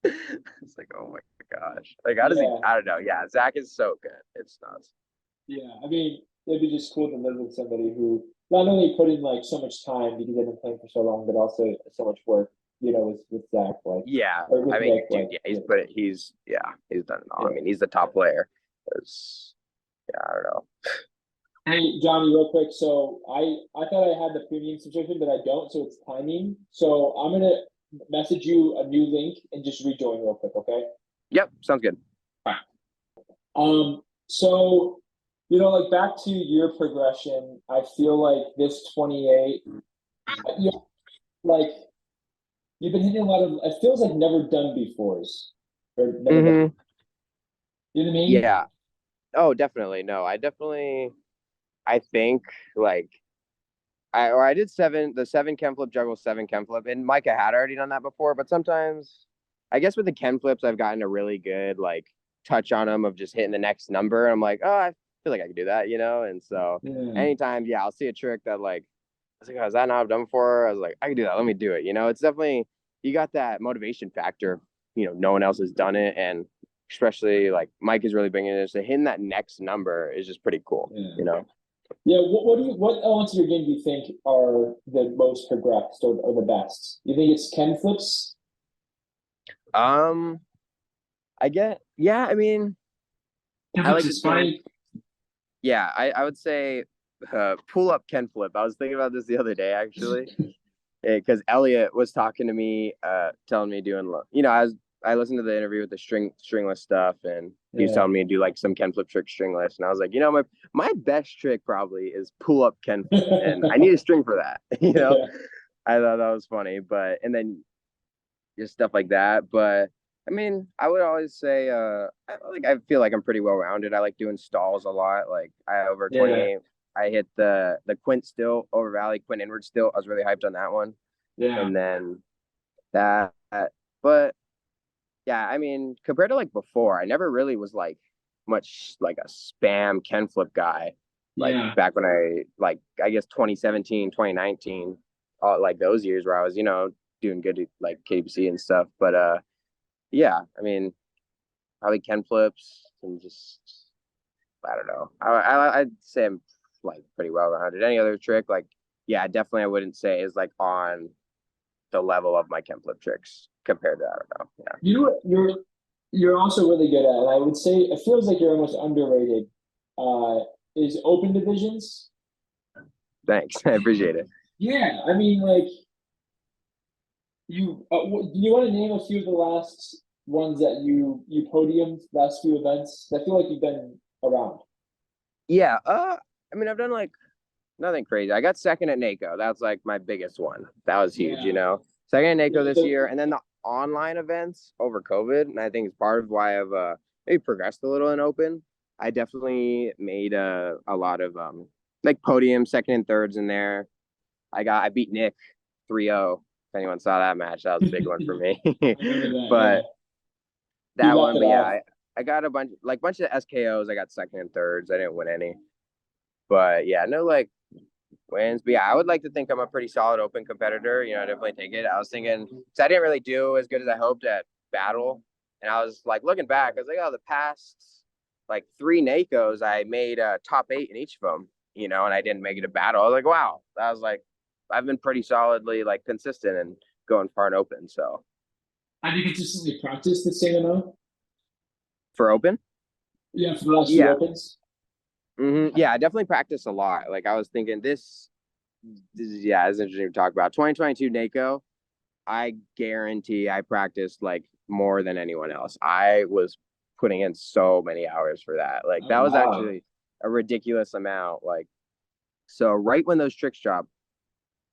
It's like, oh my gosh. Like, how does he? Yeah, I don't know. Yeah, Zach is so good. It's nuts. yeah. I mean, it'd be just cool to live with somebody who not only put in like so much time because they've been playing for so long, but also so much work. With Zach, like, Yeah, or with I mean, Nick, dude, like, yeah, yeah, he's done it all. I yeah. mean, he's the top player. It's, yeah, I don't know. Hey, Johnny, real quick. So I thought I had the premium subscription, but I don't. So it's timing. So I'm gonna message you a new link and just rejoin real quick. Okay. Yep, sounds good. So like back to your progression, I feel like this 28, you know, like you've been hitting a lot of. It feels like never done befores, or never done. Hmm. You know what I mean? Yeah. Oh, definitely. No, I definitely. I think like I did the 7 Ken flip juggle 7 Ken flip, and Micah had already done that before. But sometimes, I guess with the Ken flips, I've gotten a really good like touch on them of just hitting the next number. And I'm like, oh, I feel like I can do that, you know. And so Yeah. anytime, yeah, I'll see a trick that like I was like, oh, is that not I've done before? I was like, I can do that. Let me do it. You know, it's definitely you got that motivation factor. You know, no one else has done it, and especially like Mike is really bringing it. So hitting that next number is just pretty cool. Yeah. You know. Yeah, what elements of your game do you think are the most progressed or the best? You think it's Ken flips? Um, I get, yeah, I mean, Ken I flips like to is think, funny. yeah, I would say pull up Ken flip. I was thinking about this the other day actually, because Elliot was talking to me, telling me doing, you know, I listened to the interview with the stringless stuff, and he was Yeah. telling me to do like some Ken flip trick stringless, and I was like, you know, my best trick probably is pull up Ken flip, and I need a string for that. You know, Yeah. I thought that was funny, but and then just stuff like that. But I mean, I would always say, I feel like I'm pretty well rounded. I like doing stalls a lot. Like I over Yeah. 28, I hit the quint still over valley, quint inward still. I was really hyped on that one, Yeah. and then that. But yeah, I mean, compared to like before, I never really was like much like a spam Ken flip guy. Like Yeah. back when I guess 2017, 2019, like those years where I was, you know, doing good at like KBC and stuff. But yeah, I mean, probably Ken flips and just I don't know. I'd say I'm like pretty well rounded. Any other trick, like yeah, definitely I wouldn't say is like on the level of my Ken flip tricks compared to I don't know. Yeah, You know what you're also really good at, and I would say it feels like you're almost underrated, uh, is open divisions. thanks, I appreciate it. Yeah, I mean, like do you want to name a few of the last ones that you podiumed, last few events? I feel like you've been around. Yeah, I mean I've done like nothing crazy. I got second at NACO. That's like my biggest one. That was huge, you Yeah. know. Second at NACO this So, year, and then the online events over COVID, and I think it's part of why I've maybe progressed a little in open. I definitely made a lot of like podium, second and thirds in there. I beat Nick 3-0. If anyone saw that match, that was a big one for me. I remember that. Yeah, But you that left one, it but yeah, off. I got a bunch of SKOs. I got second and thirds. I didn't win any. But yeah, no like wins. But yeah, I would like to think I'm a pretty solid open competitor. You know, I definitely take it. I was thinking, because I didn't really do as good as I hoped at battle. And I was like looking back, I was like, oh, the past like 3 NACOs, I made a top 8 in each of them, you know, and I didn't make it a battle. I was like, wow. I was like, I've been pretty solidly like consistent and going far and open. So Have you consistently practiced the same amount? for open, Yeah, for the last few yeah. opens. Yeah, I definitely practice a lot. Like I was thinking this is, yeah, it's interesting to talk about. 2022 NACO, I guarantee I practiced like more than anyone else. I was putting in so many hours for that. Like Oh that was wow. actually a ridiculous amount. Like so right when those tricks dropped,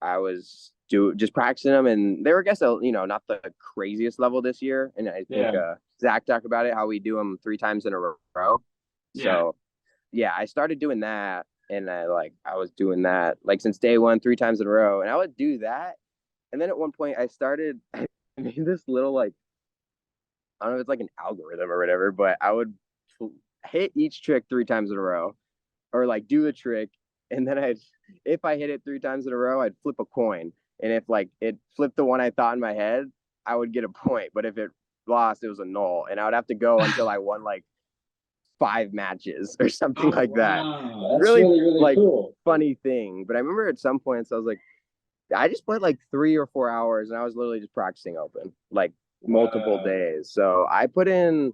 I was just practicing them, and they were, I guess, you know, not the craziest level this year. And I think Yeah. Zach talked about it, how we do them 3 times in a row. Yeah. So yeah, I started doing that, and I was doing that like since day one, 3 times in a row, and I would do that. And then at one point, I made this little like I don't know if it's like an algorithm or whatever, but I would hit each trick 3 times in a row, or like do the trick, and then if I hit it 3 times in a row, I'd flip a coin, and if like it flipped the one I thought in my head, I would get a point, but if it lost, it was a null, and I would have to go until I won like 5 matches or something Oh like that. wow. That's Really really, really like cool. funny thing. But I remember at some points I was like, I just played like 3 or 4 hours, and I was literally just practicing open like multiple Wow. days. So I put in,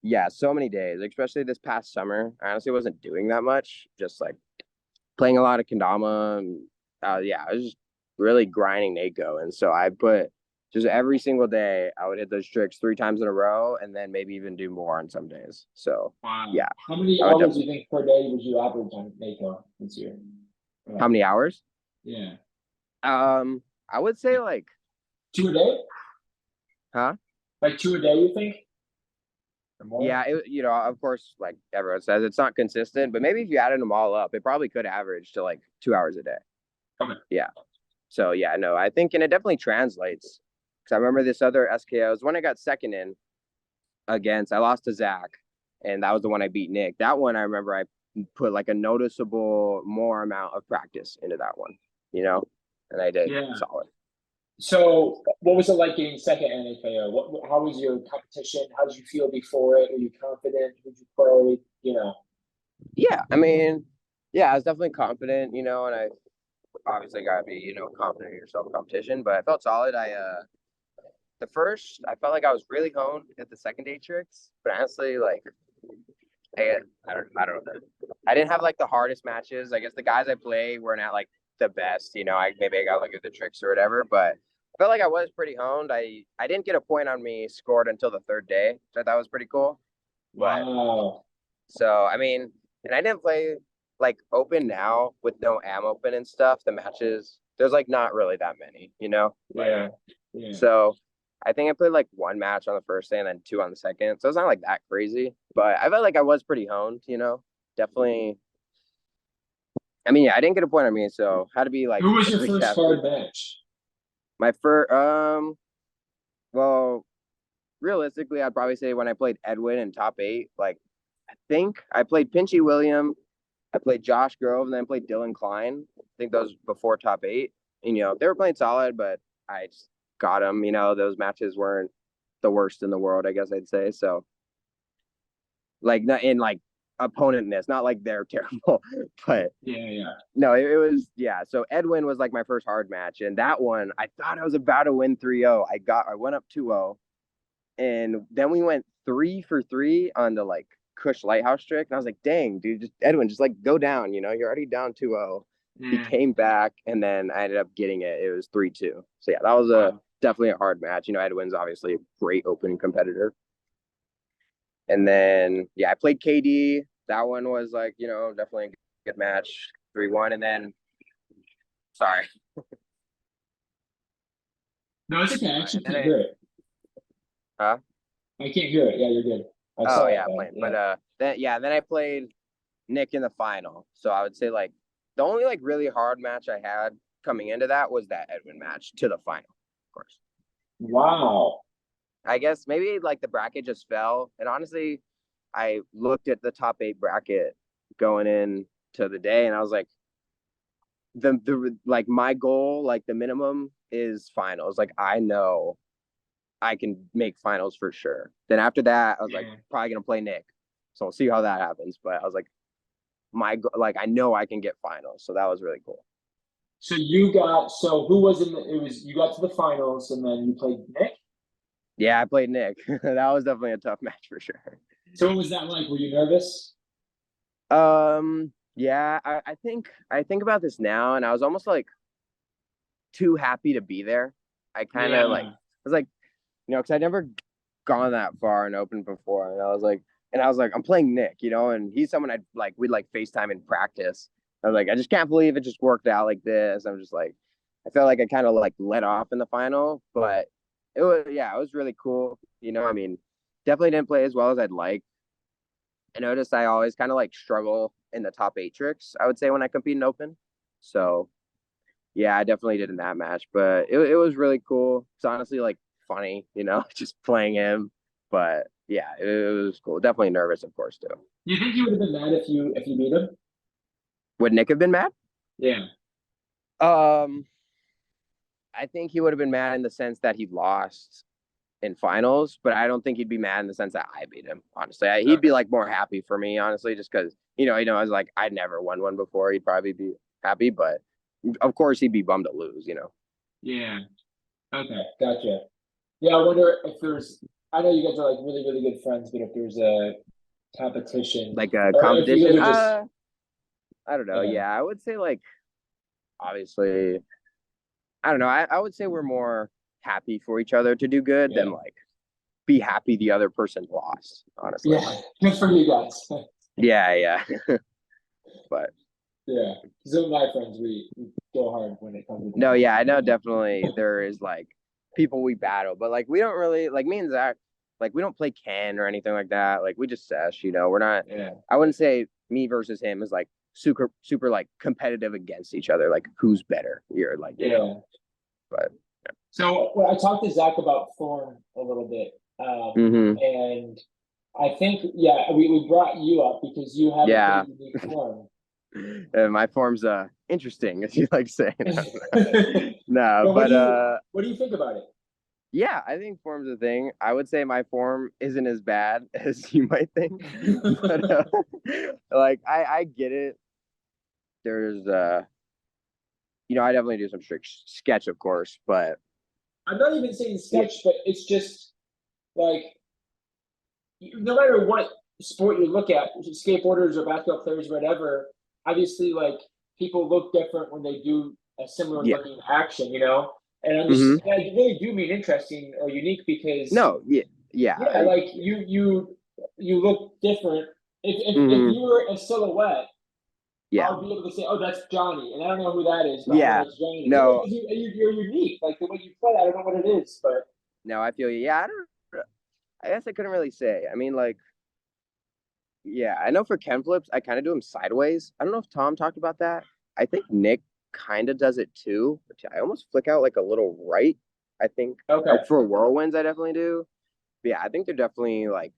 yeah, so many days, especially this past summer. I honestly wasn't doing that much, just like playing a lot of Kendama. And, yeah, I was just really grinding NACO. And so I put just every single day, I would hit those tricks 3 times in a row, and then maybe even do more on some days. So Wow. yeah, How many I would hours do definitely. you think per day would you average on Mako this year? How many hours? Yeah. I would say like, Two a day? huh? Like two a day, you think? or more? Yeah, of course, like everyone says, it's not consistent, but maybe if you added them all up, it probably could average to like 2 hours a day. Okay. Yeah. So yeah, no, I think, and it definitely translates. Because I remember this other SKO's when I got second in against, I lost to Zach, and that was the one I beat Nick. That one I remember I put like a noticeable more amount of practice into that one, and I did Yeah. solid. So, what was it like getting second NAKO? How was your competition? How did you feel before it? Were you confident? Who did you play? Yeah, I mean, yeah, I was definitely confident, and I obviously got to be, confident in yourself competition, but I felt solid. The first, I felt like I was really honed at the second day tricks, but honestly, like, I don't know. I didn't have like the hardest matches. I guess the guys I play weren't at like the best, maybe I got like the tricks or whatever, but I felt like I was pretty honed. I didn't get a point on me scored until the third day, so I thought was pretty cool. But Wow. so I mean, and I didn't play like open now with no am open and stuff. The matches there's like not really that many. But Yeah. Yeah. so I think I played like one match on the first day and then two on the second. So it's not like that crazy. But I felt like I was pretty honed. Definitely. I mean, yeah, I didn't get a point on me, so had to be like Who was your pretty first happy. hard match? My first well, realistically, I'd probably say when I played Edwin in top eight, like I think I played Pinchy William, I played Josh Grove, and then I played Dylan Klein. I think those before top eight. And they were playing solid, but I just got them. Those matches weren't the worst in the world, I guess I'd say. So like not in like opponentness, not like they're terrible, but Yeah. Yeah. no, it was yeah. So Edwin was like my first hard match, and that one I thought I was about to win 3-0. I went up 2-0, and then we went 3 for 3 on the like Kush Lighthouse trick, and I was like, dang, dude, just Edwin, just like go down. You're already down 2-0. He Yeah. came back, and then I ended up getting it. It was 3-2. So yeah, that was a Wow. definitely a hard match. Edwin's obviously a great open competitor. And then yeah, I played KD. That one was like, definitely a good match. 3-1. And then sorry. No, it's okay. I All right. actually And then can't hear it. huh? I can't hear it. Yeah, you're good. I Oh saw it yeah, though. playing. Yeah. But then I played Nick in the final. So I would say like the only like really hard match I had coming into that was that Edwin match to the final, of course. Wow. I guess maybe like the bracket just fell. And honestly, I looked at the top eight bracket going in to the day, and I was like, the like my goal, like the minimum is finals. Like I know I can make finals for sure. Then after that, I was like Yeah. probably gonna play Nick. So we'll see how that happens. But I was like, like I know I can get finals. So that was really cool. So who was in it was you got to the finals and then you played Nick? Yeah, I played Nick. That was definitely a tough match for sure. So what was that like? Were you nervous? Yeah, I think about this now, and I was almost like too happy to be there. I kind of like Yeah. was like, because I'd never gone that far and open before, and I was like, I'm playing Nick, and he's someone we'd like FaceTime in practice. I was like, I just can't believe it just worked out like this. I'm just like, I felt like I kind of like let off in the final, but it was really cool. I mean, definitely didn't play as well as I'd like. I noticed I always kind of like struggle in the top eight tricks, I would say, when I compete in open. So yeah, I definitely did in that match, but it was really cool. It's honestly like funny, just playing him. But yeah, it was cool. Definitely nervous, of course, too. You think you would have been mad if you beat him? Would Nick have been mad? Yeah. Um, I think he would have been mad in the sense that he lost in finals, but I don't think he'd be mad in the sense that I beat him. Honestly, he'd be Okay. like more happy for me, honestly, just because I was like I'd never won one before. He'd probably be happy, but of course he'd be bummed to lose. Yeah. Okay. Gotcha. Yeah, I wonder if there's I know you guys are like really, really good friends, but if there's a competition Like a or if you guys competition. are just I don't know. yeah. Yeah, I would say like obviously I don't know. I would say we're more happy for each other to do good than Yeah. like be happy the other person lost, honestly. Yeah. Good for you guys. Yeah, yeah. But Yeah. Some of my friends we go hard when it comes to no, yeah, I competition. know definitely there is like people we battle, but like we don't really like me and Zach. like we don't play Ken or anything like that. Like we just sesh, you know. We're not. Yeah. I wouldn't say me versus him is like super like competitive against each other. Like who's better? You're like you know. Yeah. But So well, I talked to Zach about form a little bit, hmm and I think yeah, we brought you up because you have a yeah, pretty unique form. my form's interesting as you like saying. No, But but what do you think about it? yeah, I think form's a thing. I would say my form isn't as bad as you might think, but like I get it. There's you know, I definitely do some strict sketch, of course, but I'm not even saying yeah, sketch, but it's just like no matter what sport you look at, skateboarders or basketball players, whatever, obviously like people look different when they do a similar yeah. looking action, you know? And I'm just, hmm and I really do mean interesting or unique because No, yeah, yeah, yeah, like you look different. If hmm you were a silhouette, yeah, I'll be able to say, oh, that's Johnny, and I don't know who that is, but I know yeah. that's Johnny. You know, No, because you're unique. Like the way you play, I don't know what it is, but no, I feel you. Yeah, I don't. I guess I couldn't really say. I mean, like, yeah, I know for Ken flips, I kind of do them sideways. I don't know if Tom talked about that. I think Nick kind of does it too. I almost flick out like a little right. I think okay. for whirlwinds, I definitely do. But yeah, I think they're definitely like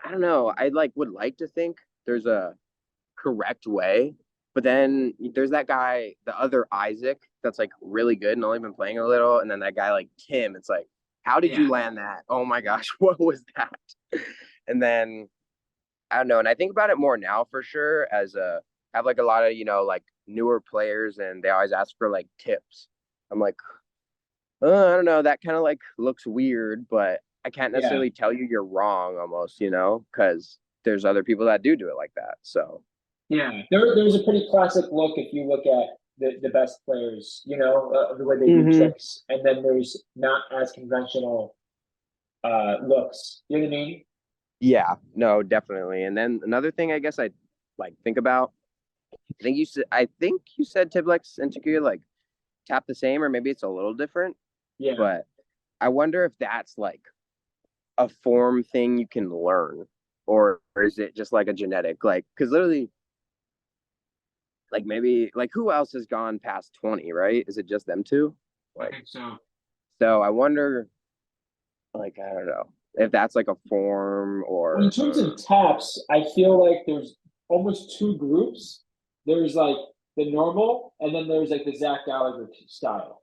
I don't know. I like would like to think there's a correct way, but then there's that guy, the other Isaac, that's like really good and only been playing a little, and then that guy like Tim. It's like, how did you Yeah. land that? Oh my gosh, what was that? And then I don't know, and I think about it more now for sure as a have like a lot of like newer players, and they always ask for like tips. I'm like, I don't know, that kind of like looks weird, but I can't Yeah. necessarily tell you you're wrong almost, because there's other people that do it like that. So Yeah, there's a pretty classic look if you look at the best players, you know, the way they do hmm tricks, and then there's not as conventional looks. You know what I mean? yeah, no, definitely. And then another thing I guess I like think about, I think you said Tiblex and Tequila like tap the same, or maybe it's a little different, Yeah. but I wonder if that's like a form thing you can learn, or is it just like a genetic, like, because literally like maybe like who else has gone past 20, right? Is it just them two? I Like, think so. so I wonder, like, I don't know if that's like a form Well, in or terms of taps, I feel like there's almost two groups. There's like the normal, and then there's like the Zach Gallagher style.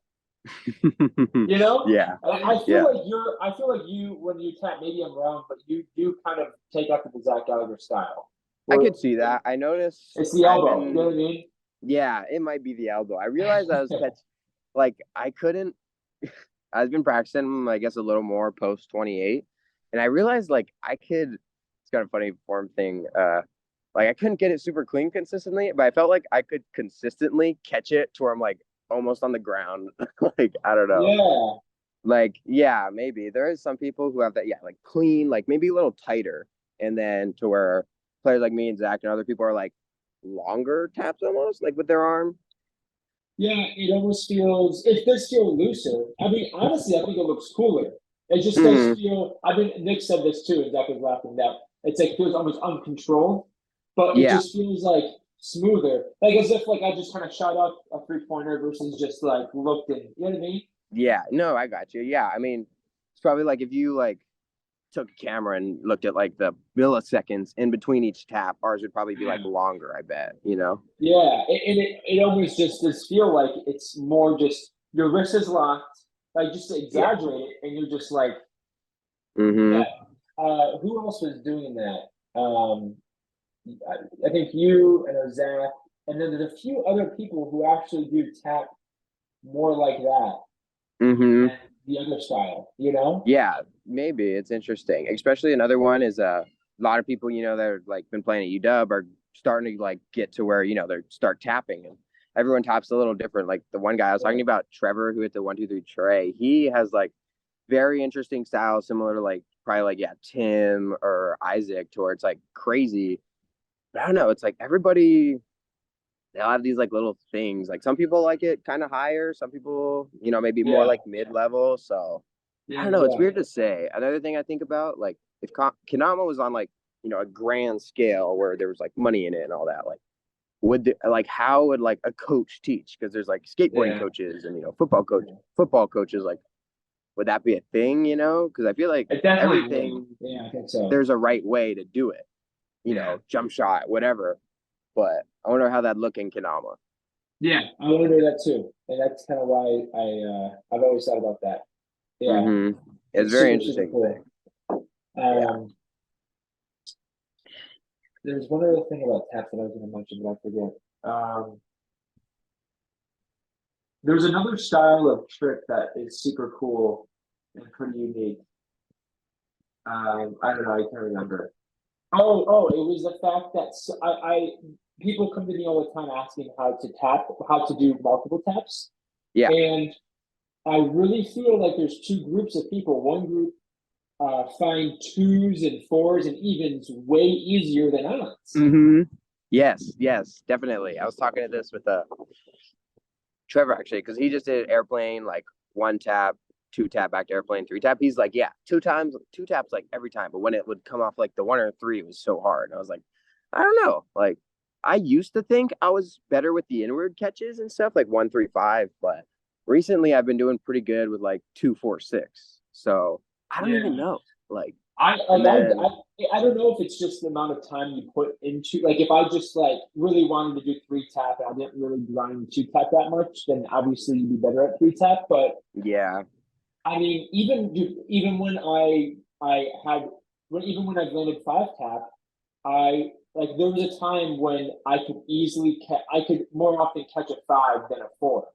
You know, yeah, I feel yeah. like I feel like you when you tap. Maybe I'm wrong, but you do kind of take after the Zach Gallagher style, I where could see that. I noticed it's the I've elbow. You know been, what I mean? yeah, it might be the elbow. I realized I was like I couldn't. I've been practicing, I guess, a little more post 28, and I realized like I could. It's kind of funny form thing. Like I couldn't get it super clean consistently, but I felt like I could consistently catch it to where I'm like almost on the ground. Like I don't know. Yeah, Like yeah, maybe there is some people who have that. Yeah, like clean, like maybe a little tighter, and then to where players like me and Zach and other people are like longer taps almost like with their arm. yeah. It almost feels it does feel looser. I mean, honestly, I think it looks cooler. It just does hmm feel. I mean, Nick said this too, and Zach was laughing that it's like it feels almost uncontrolled, but it Yeah, just feels like smoother, like as if like I just kind of shot up a 3 pointer versus just like looked in. You know what I mean? yeah. No, I got you. Yeah, I mean, it's probably like if you like took a camera and looked at like the milliseconds in between each tap, ours would probably be like Yeah. longer, I bet. Yeah, and it almost just does feel like it's more just your wrist is locked, like just to Yeah. exaggerate it, and you're just like, yeah. hmm Who else was doing that? I think you and Zach, and then there's a few other people who actually do tap more like that hmm than the other style, you know? Yeah, maybe it's interesting. Especially another one is a lot of people, that are like been playing at UW are starting to like get to where, they start tapping, and everyone taps a little different. Like the one guy I was talking Right. about, Trevor, who hit the 1 2 3 tray, he has like very interesting style, similar to like probably like yeah, Tim or Isaac, to where it's like crazy. But I don't know, it's like everybody they'll have these like little things. Like some people like it kind of higher, some people, maybe more Yeah. like mid level. So I Yeah, don't know. It's yeah, weird to say. Another thing I think about, like, if Kendama was on like a grand scale where there was like money in it and all that, like, like how would like a coach teach? Because there's like skateboarding yeah, coaches and football coaches. Like, would that be a thing? Because I feel like it definitely would. everything Yeah, I think so. there's a right way to do it. Yeah, Jump shot, whatever. But I wonder how that look in Kendama. yeah, I want to do that too, and that's kind of why I've always thought about that. Yeah, Mm-hmm. It's it's very super super interesting thing. cool. Yeah. Um, there's one other thing about tap that I was going to mention, but I forget. There's another style of trick that is super cool and pretty unique. I don't know, I can't remember. Oh, it was the fact that people come to me all the time asking how to do multiple taps, Yeah. and I really feel like there's two groups of people. One group find twos and fours and evens way easier than odds. Mm-hmm. Yes, yes, definitely. I was talking to this with Trevor actually, because he just did airplane, like one tap, two tap back to airplane, three tap. He's like, yeah, two taps like every time. But when it would come off like the one or three, it was so hard. And I was like, I don't know. Like I used to think I was better with the inward catches and stuff, like 1, 3, 5, but recently I've been doing pretty good with like 2, 4, 6. So I don't even Yeah. know. Like, I and like then I don't know if it's just the amount of time you put into like if I just like really wanted to do three tap and I didn't really grind two tap that much, then obviously you'd be better at three tap. But yeah. I mean, even when I had even when I've landed five tap, I like there was a time when I could more often catch a five than a four.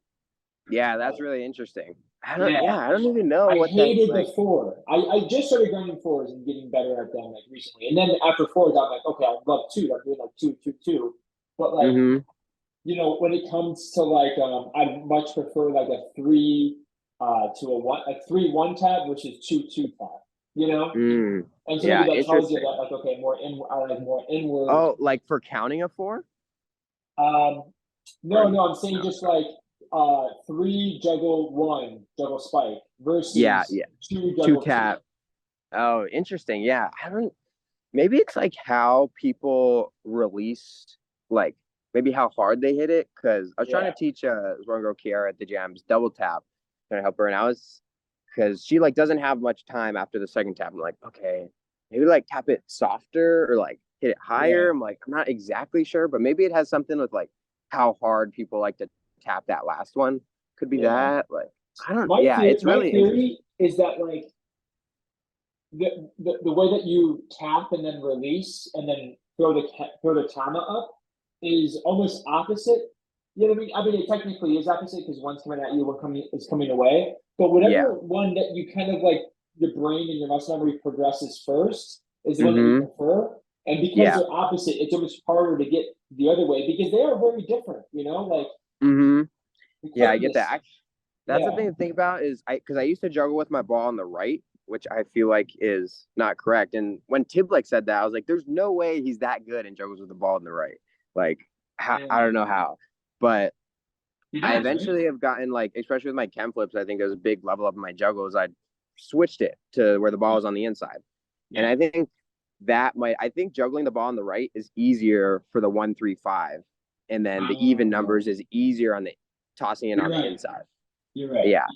Yeah, that's Like, really interesting. yeah, I don't even know I what that hated like. the four. I just started grinding fours and getting better at them like recently. And then after fours, I'm like, okay, I love two. I'm doing like two, two, two. But like, Mm-hmm. when it comes to like, I much prefer like a three to a one, like three one tap versus two two tap. You know, Mm. and so maybe Yeah, that tells you that interesting. like, okay, I like more inward. Oh, like for counting a four? Um, Or no, I'm saying no? just like three juggle one juggle spike Yeah, versus yeah. two Two juggle two. tap. Oh, interesting. Yeah. I don't maybe it's like how people release like maybe how hard they hit it. Cause I was trying Yeah. to teach this one girl Kiara at the jams double tap, trying to help her. And I was because she like doesn't have much time after the second tap. I'm like, okay, maybe like tap it softer or like hit it higher. Yeah. I'm like, I'm not exactly sure, but maybe it has something with like how hard people like to tap that last one. Could be Yeah. that. Like, I don't, yeah, it's My really interesting. theory is that like the way that you tap and then release and then throw the tama up is almost opposite. You know what I mean? I mean, it technically is opposite because one's coming at you, is coming away. But Yeah. whatever one that you kind of like your brain and your muscle memory progresses first is the one that you Mm-hmm. prefer. And because Yeah. they're opposite, it's almost harder to get the other way because they are very different. Like Mm-hmm. the Yeah, I get quickness. that. That's the Yeah, thing to think about is because I used to juggle with my ball on the right, which I feel like is not correct. And when Tib said that, I was like, "There's no way he's that good and juggles with the ball on the right." Like, I yeah, don't know how, but he I does, right? eventually have gotten like, especially with my chem flips, I think there's a big level up in my juggles. I switched it to where the ball is on the inside, and Yeah. I think I think juggling the ball on the right is easier for the 1, 3, 5, and then the even numbers is easier on the tossing it You're on the right. inside. You're right. Yeah.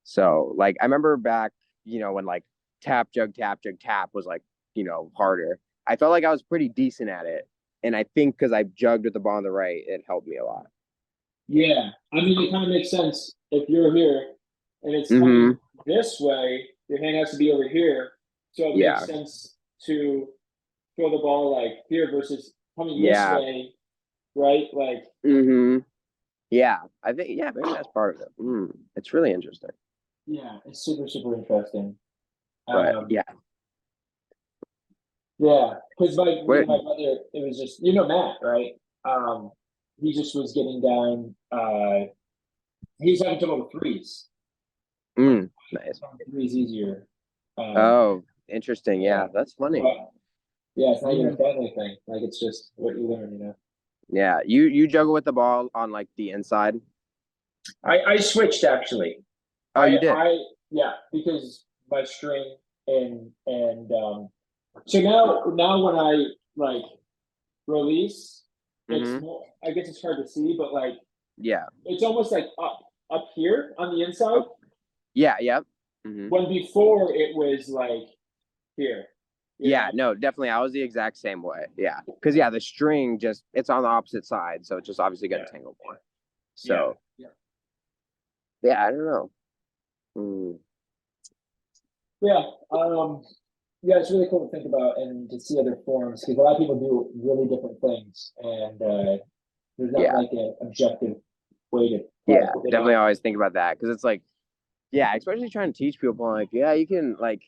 So like I remember back, when like tap, jug, tap was like, harder. I felt like I was pretty decent at it. And I think because I jugged with the ball on the right, it helped me a lot. Yeah. I mean, it kind of makes sense if you're here and it's Mm-hmm. coming this way, your hand has to be over here. So it makes Yeah. sense to throw the ball like here versus coming this Yeah. way, right? Like, Mm-hmm. Yeah. I think, yeah, maybe that's part of it. It's really interesting. yeah, it's super, super interesting. But Um, yeah. yeah, because me What and my brother, it was just, Matt, right? Um, he just was getting down, he was having trouble with threes. Like, nice. threes easier. Um, Oh, interesting. yeah. Yeah, that's funny. But yeah, it's not even a Mhm. family thing. Like it's just what you learn. Yeah. You juggle with the ball on like the inside. I switched actually. Oh, you did. I yeah, because my string and so now when I like release, it's Hmm. more, I guess it's hard to see, but like Yeah. it's almost like up here on the inside, Oh, yeah. Yep. Hmm. when before it was like here, you Yeah. know? No, definitely. I was the exact same way. Yeah. Because yeah, the string just it's on the opposite side, so it's just obviously gonna Yeah, tangle more. yeah, So yeah, I don't know. Mm. yeah. Yeah, it's really cool to think about and to see other forms because a lot of people do really different things, and there's not Yeah. like an objective way to play, Yeah. you Definitely know? always think about that because it's like, yeah, especially trying to teach people like, yeah, you can like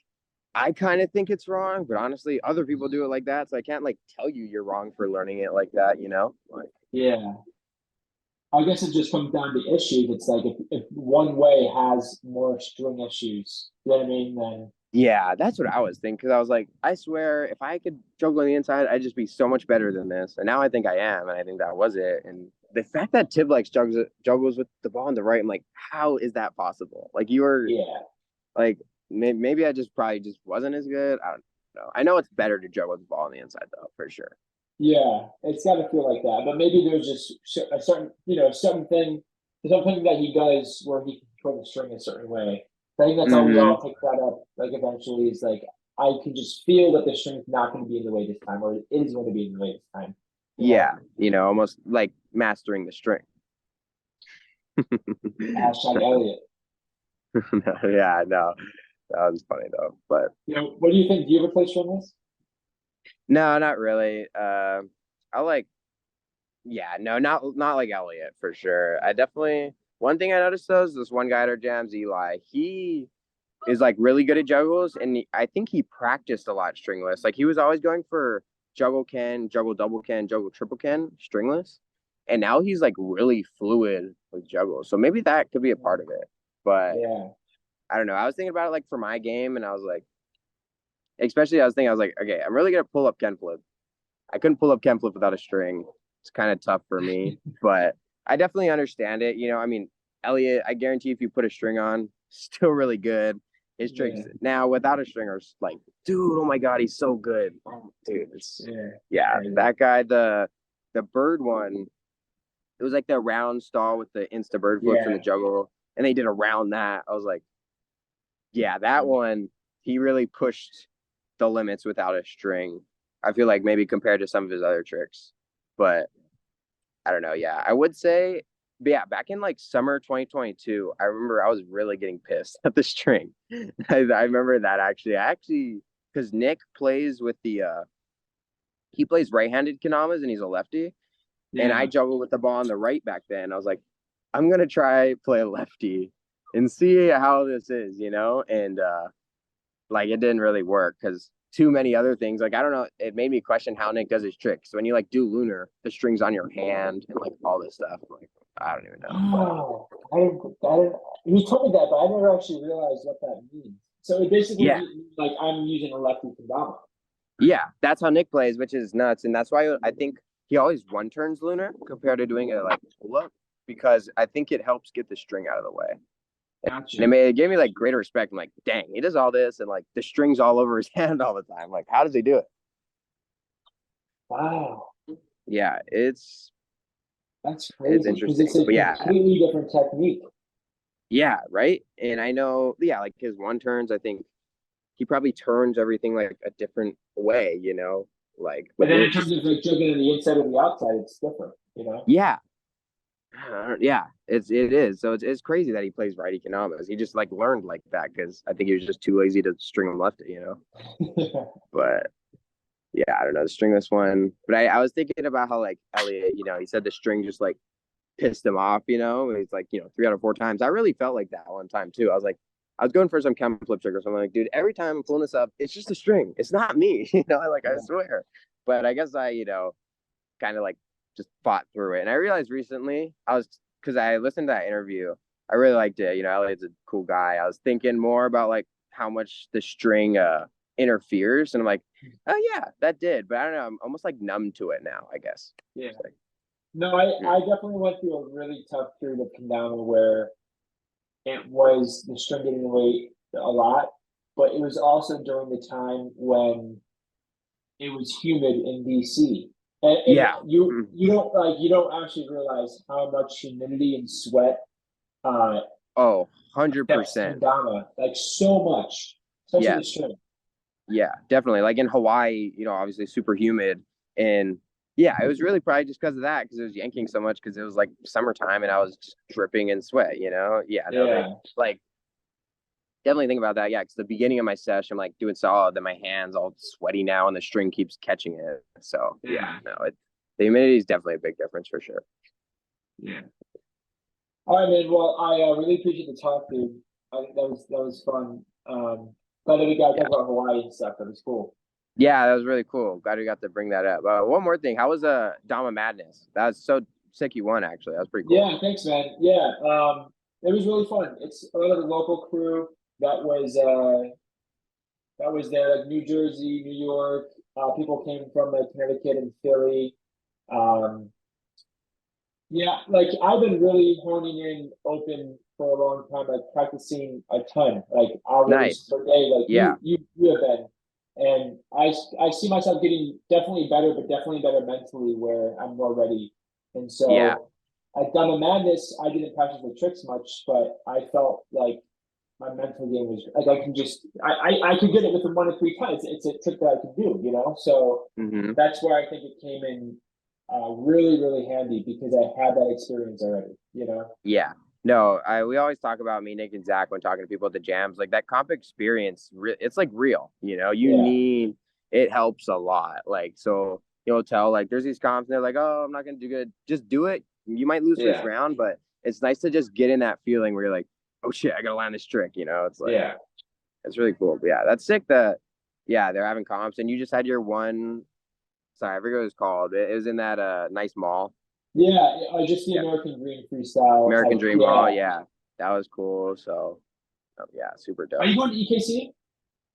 I kind of think it's wrong, but honestly, other people do it like that, so I can't like tell you you're wrong for learning it like that, you know? Like, Yeah. I guess it just comes down to issues. It's like if one way has more string issues, you know what I mean? Then yeah, that's what I was thinking. Because I was like, I swear, if I could juggle on the inside, I'd just be so much better than this. And now I think I am, and I think that was it. And the fact that Tib like juggles with the ball on the right, I'm like, how is that possible? Like you were yeah, like, maybe I just probably just wasn't as good. I don't know. I know it's better to juggle with the ball on the inside though, for sure. yeah, it's got to feel like that. But maybe there's just a certain, something that he does where he can control the string a certain way. I think that's how we Hmm. all pick that up. Like eventually, is like I can just feel that the string's not going to be in the way this time, or it is going to be in the way this time. You know, Yeah, almost like mastering the string. hashtag Elliot. Yeah, no, that was funny though. But What do you think? Do you ever play stringless? no, not really. I like, yeah, no, not like Elliot for sure. I definitely one thing I noticed though is this one guy at our jams, Eli. He is like really good at juggles, and I think he practiced a lot stringless. Like he was always going for juggle Ken, juggle double Ken, juggle triple Ken, stringless, and now he's like really fluid with juggles. So maybe that could be a part of it. But Yeah. I don't know. I was thinking about it like for my game, and I was like, especially I was like, okay, I'm really gonna pull up Ken flip. I couldn't pull up Ken flip without a string. It's kind of tough for me, but I definitely understand it. I mean, Elliot, I guarantee if you put a string on, still really good. His tricks Yeah. now without a string are like, dude, oh my god, he's so good, dude. It's Yeah. yeah, Crazy. that guy. The bird one, it was like the round stall with the insta bird flips and the Yeah. juggle, and they did around that. I was like, yeah, that one, he really pushed the limits without a string. I feel like maybe compared to some of his other tricks, but I don't know. Yeah, I would say, but yeah, back in like summer 2022, I remember I was really getting pissed at the string. I remember that actually. Because Nick plays with he plays right-handed Kenamas and he's a lefty, and I Yeah. juggled with the ball on the right back then. I was like, I'm gonna try play a lefty and see how this is. And like it didn't really work because too many other things. Like I don't know, it made me question how Nick does his tricks. So when you like do lunar, the strings on your hand and like all this stuff. Like I don't even know, but Oh, I didn't, he told me that, but I never actually realized what that means. So it basically yeah, means like I'm using a lefty kendama. yeah, that's how Nick plays, which is nuts, and that's why I think he always one turns lunar compared to doing it like pull up because I think it helps get the string out of the way. And Gotcha. it gave me like greater respect. I'm like, dang, he does all this and like the strings all over his hand all the time. Like, how does he do it? Wow. Yeah, That's it's crazy because it's interesting. a But yeah, completely different technique. yeah, right. And I know, yeah, like his one turns, I think he probably turns everything like a different way. Like, But but then you'll in terms just, of like juggling on the inside or the outside, it's different. yeah, yeah, it is. So it's crazy that he plays right economics. He just like learned like that because I think he was just too lazy to string him lefty. But yeah, I don't know the stringless one. But I was thinking about how like Elliot, he said the string just like pissed him off. He's like, 3 out of 4 times. I really felt like that one time too. I was going for some chem flip trick or something like, dude, every time I'm pulling this up, it's just a string. It's not me, like I Yeah. swear. But I guess I kind of like just fought through it. And I realized recently because I listened to that interview, I really liked it. Elliot's a cool guy. I was thinking more about like how much the string interferes. And I'm like, oh yeah, that did. But I don't know. I'm almost like numb to it now, I guess. Yeah. It's like, No, I definitely went through a really tough period of kendama where it was the string getting away a lot. but it was also during the time when it was humid in DC. And Yeah. you don't actually realize how much humidity and sweat uh Oh, affects 100%. kendama, like so much, such an Yes. extreme. Yeah, definitely. Like in Hawaii, obviously super humid. And yeah, it was really probably just because of that, because it was yanking so much, because it was like summertime and I was just dripping in sweat. Yeah, no, they Yeah, like definitely think about that. Yeah, because the beginning of my session, I'm like doing solid, then my hands all sweaty now and the string keeps catching it. So yeah, yeah, no, the humidity is definitely a big difference for sure. yeah. All right, man. Well, I really appreciate the talk, dude. That was fun. Glad that we got to talk Yeah. about Hawaii and stuff. That was cool. Yeah, that was really cool. Glad we got to bring that up. One more thing. How was Dama Madness? That was so sick you won, actually. That was pretty cool. Yeah, thanks, man. Yeah, it was really fun. It's a lot of the local crew that was uh that was there, like New Jersey, New York. People came from like Connecticut and Philly. Um, yeah, like I've been really honing in open for a long time, like practicing a ton, like hours Nice. per day, like Yeah. you have been. And I see myself getting definitely better, but definitely better mentally where I'm more ready. And Yeah. so at Dumb and Madness, I didn't practice the tricks much, but I felt like my mental game was like I can just I could get it within 1 to 3 times. It's a trick that I can do, you know. So Hmm. that's where I think it came in really really handy because I had that experience already, you know. Yeah. No, we always talk about me, Nick, and Zach when talking to people at the jams. Like that comp experience, it's like real. You Yeah, need it helps a lot. Like so, you'll tell like there's these comps and they're like, oh, I'm not gonna do good. Just do it. You might lose first yeah, round, but it's nice to just get in that feeling where you're like, oh shit, I gotta land this trick. It's like yeah, it's really cool. But yeah, that's sick. That yeah, they're having comps and you just had your one. Sorry, I forget what it was called. It was in that nice mall. yeah. Just the Yeah, American Dream freestyle American type. Dream Hall. Yeah. Yeah, that was cool. So yeah, super Are dope. you going to EKC?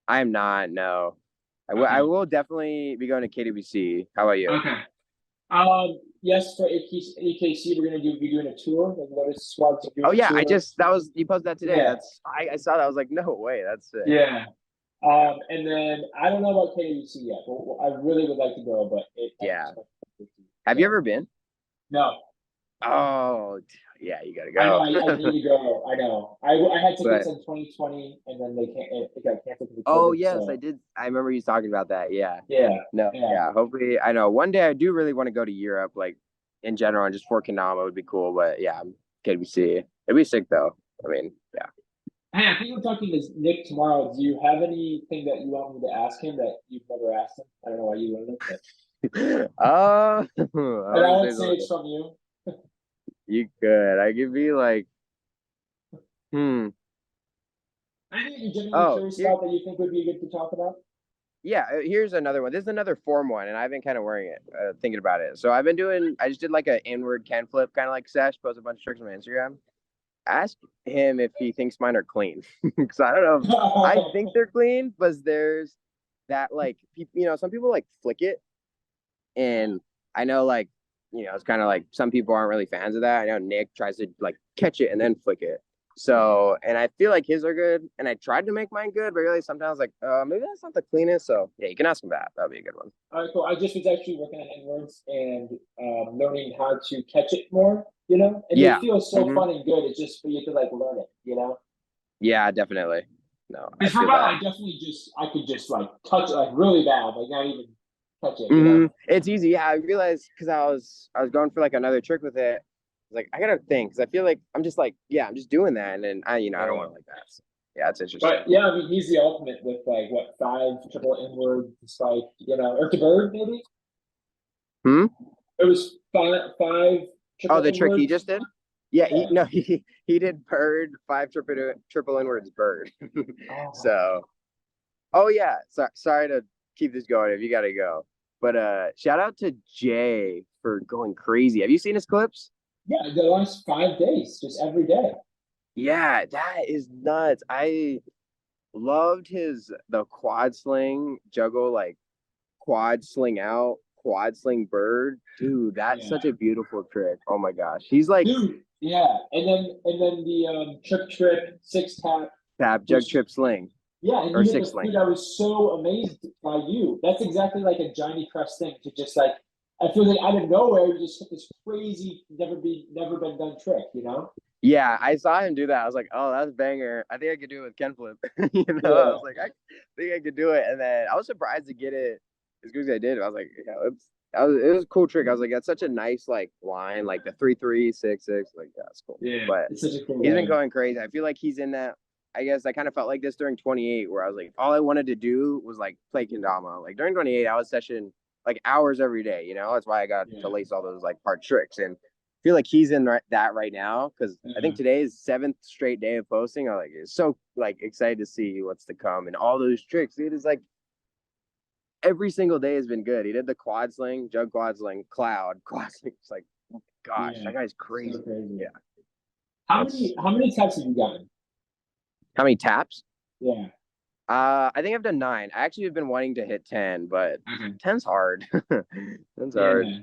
I am not. No, I Okay. will definitely be going to KWC. How about you? Okay. Yes, for EKC, we're gonna be doing a tour. Like Lotus Squad's Oh doing a yeah, tour. that was you posted that today. Yeah, I saw that. I was like, no way, that's sick. yeah. Yeah, And then I don't know about KWC yet, but I really would like to go, but it yeah. has Have you so ever been? no. Oh, yeah, you gotta I know go. I need to go. I know. I had tickets But in 2020 and then it got canceled because of oh COVID. yes, I So did. I remember you talking about that. Yeah. yeah, No, yeah. yeah. Hopefully, I know one day I do really want to go to Europe, like in general, and just for Kendama would be cool. But yeah, KWC. It'd be sick though. I mean, yeah. Hey, I think we're talking to Nick tomorrow. Do you have anything that you want me to ask him that you've never asked him? I don't know why you learned it, but I and I want to won't say say it's something. from you. You could. I could be like, hmm. Anything you're genuinely Oh, curious here, about that you think would be good to talk about? yeah. Here's another one. This is another form one, and I've been kind of wearing it, thinking about it. So I've been doing. I just did like an inward can flip, kind of like sesh. Post a bunch of tricks on my Instagram. Ask him if he thinks mine are clean, because I don't know. I think they're clean, but there's that like some people like flick it, and I know like it's kind of like some people aren't really fans of that. I know Nick tries to like catch it and then flick it. So, and I feel like his are good, and I tried to make mine good, but really sometimes like maybe that's not the cleanest. So yeah, you can ask him that. That'd be a good one. All right, cool. I just was actually working on inwards and learning how to catch it more, you know? And they Yeah. feel so Hmm. fun and good. It's just for you to like learn it, you know? Yeah, definitely. No, I Because for a feel while, that. I definitely I could just like touch it like really bad, like not even touch it, you know? It's easy. Yeah, I realized because I was going for like another trick with it. Like I gotta think because I feel like I'm just like yeah, I'm just doing that, and then I don't Yeah. want to like that. So, yeah, it's But interesting. yeah, I mean, he's the ultimate with like what 5 triple inward spike, you know, or to bird maybe. Hmm. It was five Oh, triple the trick he inwards. just did. Yeah, he Yeah. no he did bird five triple inwards bird. Oh my So oh yeah, sorry to keep this going if you gotta go, but shout out to Jay for going crazy. Have you seen his clips? yeah, the last 5 days, just every day. Yeah, that is nuts. I loved the quad sling juggle, like quad sling out, quad sling bird. Dude, that's Yeah. such a beautiful trick. Oh my gosh. He's like Dude, yeah. And then the trip 6 tap, tap jug which trip sling. Yeah, and or you hit the six speed. lane. I was so amazed by you. That's exactly like a Johnny Crest thing to just like. I feel like out of nowhere, you just hit this crazy, never been done trick. You know? Yeah, I saw him do that. I was like, oh, that's banger. I think I could do it with Ken Flip. I Yeah, was like, I think I could do it. And then I was surprised to get it as good as I did. I was like, yeah, it was a cool trick. I was like, that's such a nice like line, like the 3-3-6-6. Like, yeah, that's cool. yeah. But It's such a cool he's been line. going crazy. I feel like he's in that. I guess I kind of felt like this during 28, where I was like, all I wanted to do was like play kendama. Like during 28, I was session like hours every day. That's why I got to Yeah. lace all those like hard tricks. And feel like he's in that right now because I think Uh, today is seventh straight day of posting. I'm like, it's so like excited to see what's to come and all those tricks. Dude, is like every single day has been good. He did the quad sling, jug quad sling, cloud quad sling. It's like, oh gosh, yeah. that guy's So crazy. crazy. Yeah, How many that's how many taps have you gotten? how many taps? Yeah. I think I've done 9. I actually have been wanting to hit 10, but Okay. 10's hard. 10's hard. Yeah.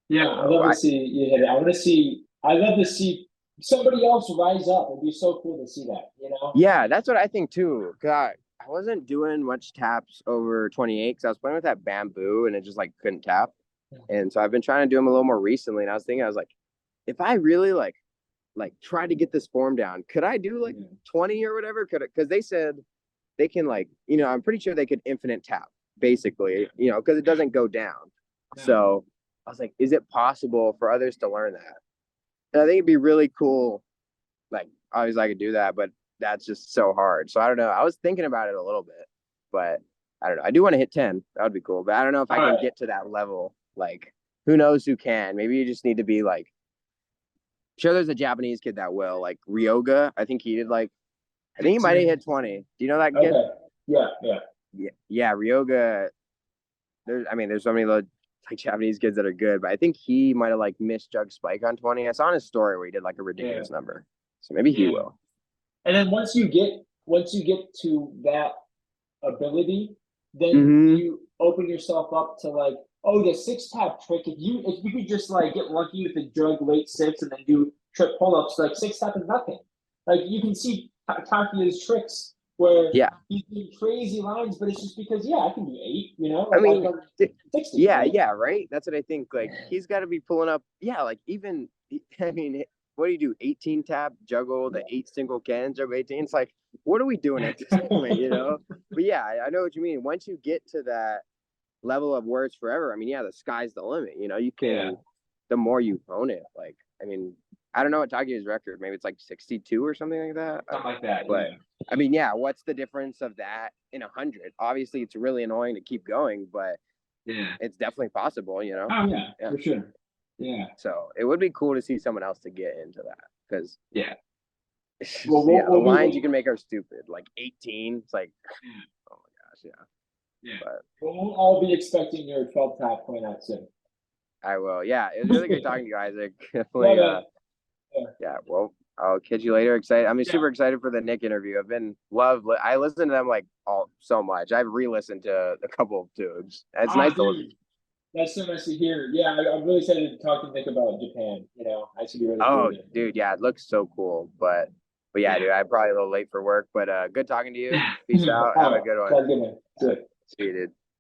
Yeah, I don't I'd know. love to see you hit it. I want to see. I'd love to see somebody else rise up. It'd be so cool to see that. You know? Yeah, that's what I think too. God, I wasn't doing much taps over 28 because I was playing with that bamboo and it just like couldn't tap. And so I've been trying to do them a little more recently. And I was thinking, I was like, if I really like try to get this form down, could I do like Yeah. 20 or whatever? Could it? Because they said they can like, I'm pretty sure they could infinite tap basically, because it doesn't go down. No. So I was like, is it possible for others to learn that? And I think it'd be really cool. Like, obviously I could do that, but that's just so hard. So I don't know. I was thinking about it a little bit, but I don't know. I do want to hit 10. That would be cool. But I don't know if I All can right. get to that level. Like, who knows who can? Maybe you just need to be like, sure, there's a Japanese kid that will, like Ryoga. I think he did like, I think he might have hit 20. Do you know that kid? Okay. Yeah. Yeah. Yeah, Ryoga. There's so many like Japanese kids that are good, but I think he might have like missed Jug Spike on 20. I saw in his story where he did like a Yeah. ridiculous number. So maybe he Yeah. will. And then once you get to that ability, then Mm-hmm. you open yourself up to like, oh, the 6 tap trick. If you could just like get lucky with the drug late 6 and then do trip pull ups, like 6 tap is nothing. Like you can see Takia's tricks where Yeah. he's doing crazy lines, but it's just because I can do 8, I like I've mean, done 60, yeah, right? yeah, right. That's what I think. Like he's got to be pulling up. Yeah, like even I mean, what do you do? 18 tap juggle the 8 single cans juggle 18. It's like, what are we doing at this point? But yeah, I know what you mean. Once you get to that level of words forever, I mean, yeah, the sky's the limit. You Yeah, can the more you own it. Like, I mean, I don't know what Tagi's record. Maybe it's like 62 or something like that. something like that. But Yeah, I mean, yeah, what's the difference of that in 100? Obviously, it's really annoying to keep going, but yeah. it's definitely possible. Oh yeah, Yeah. for sure. Yeah, So it would be cool to see someone else to get into that because yeah. it's Well, just, yeah, the lines you we'll can make are stupid. Like 18, it's like, yeah, oh my gosh, yeah. yeah. But We'll all be expecting your 12 tap point out soon. I will. Yeah, it was really great talking to you, Isaac. Yeah, Definitely. man. Yeah. Yeah. Well, I'll catch you later. Excited. I'm Yeah. super excited for the Nick interview. I listen to them like all so much. I've re-listened to a couple of tubes. It's Ah, nice to listen. dude, that's so nice to hear. Yeah, I'm really excited to talk to Nick about Japan. I should be really cool. Oh, dude, yeah, it looks so cool. But yeah, Yeah. dude, I'm probably a little late for work. But good talking to you. Yeah. Peace out. All Have a right. good one. Sounds good, man. See ya. See you, dude.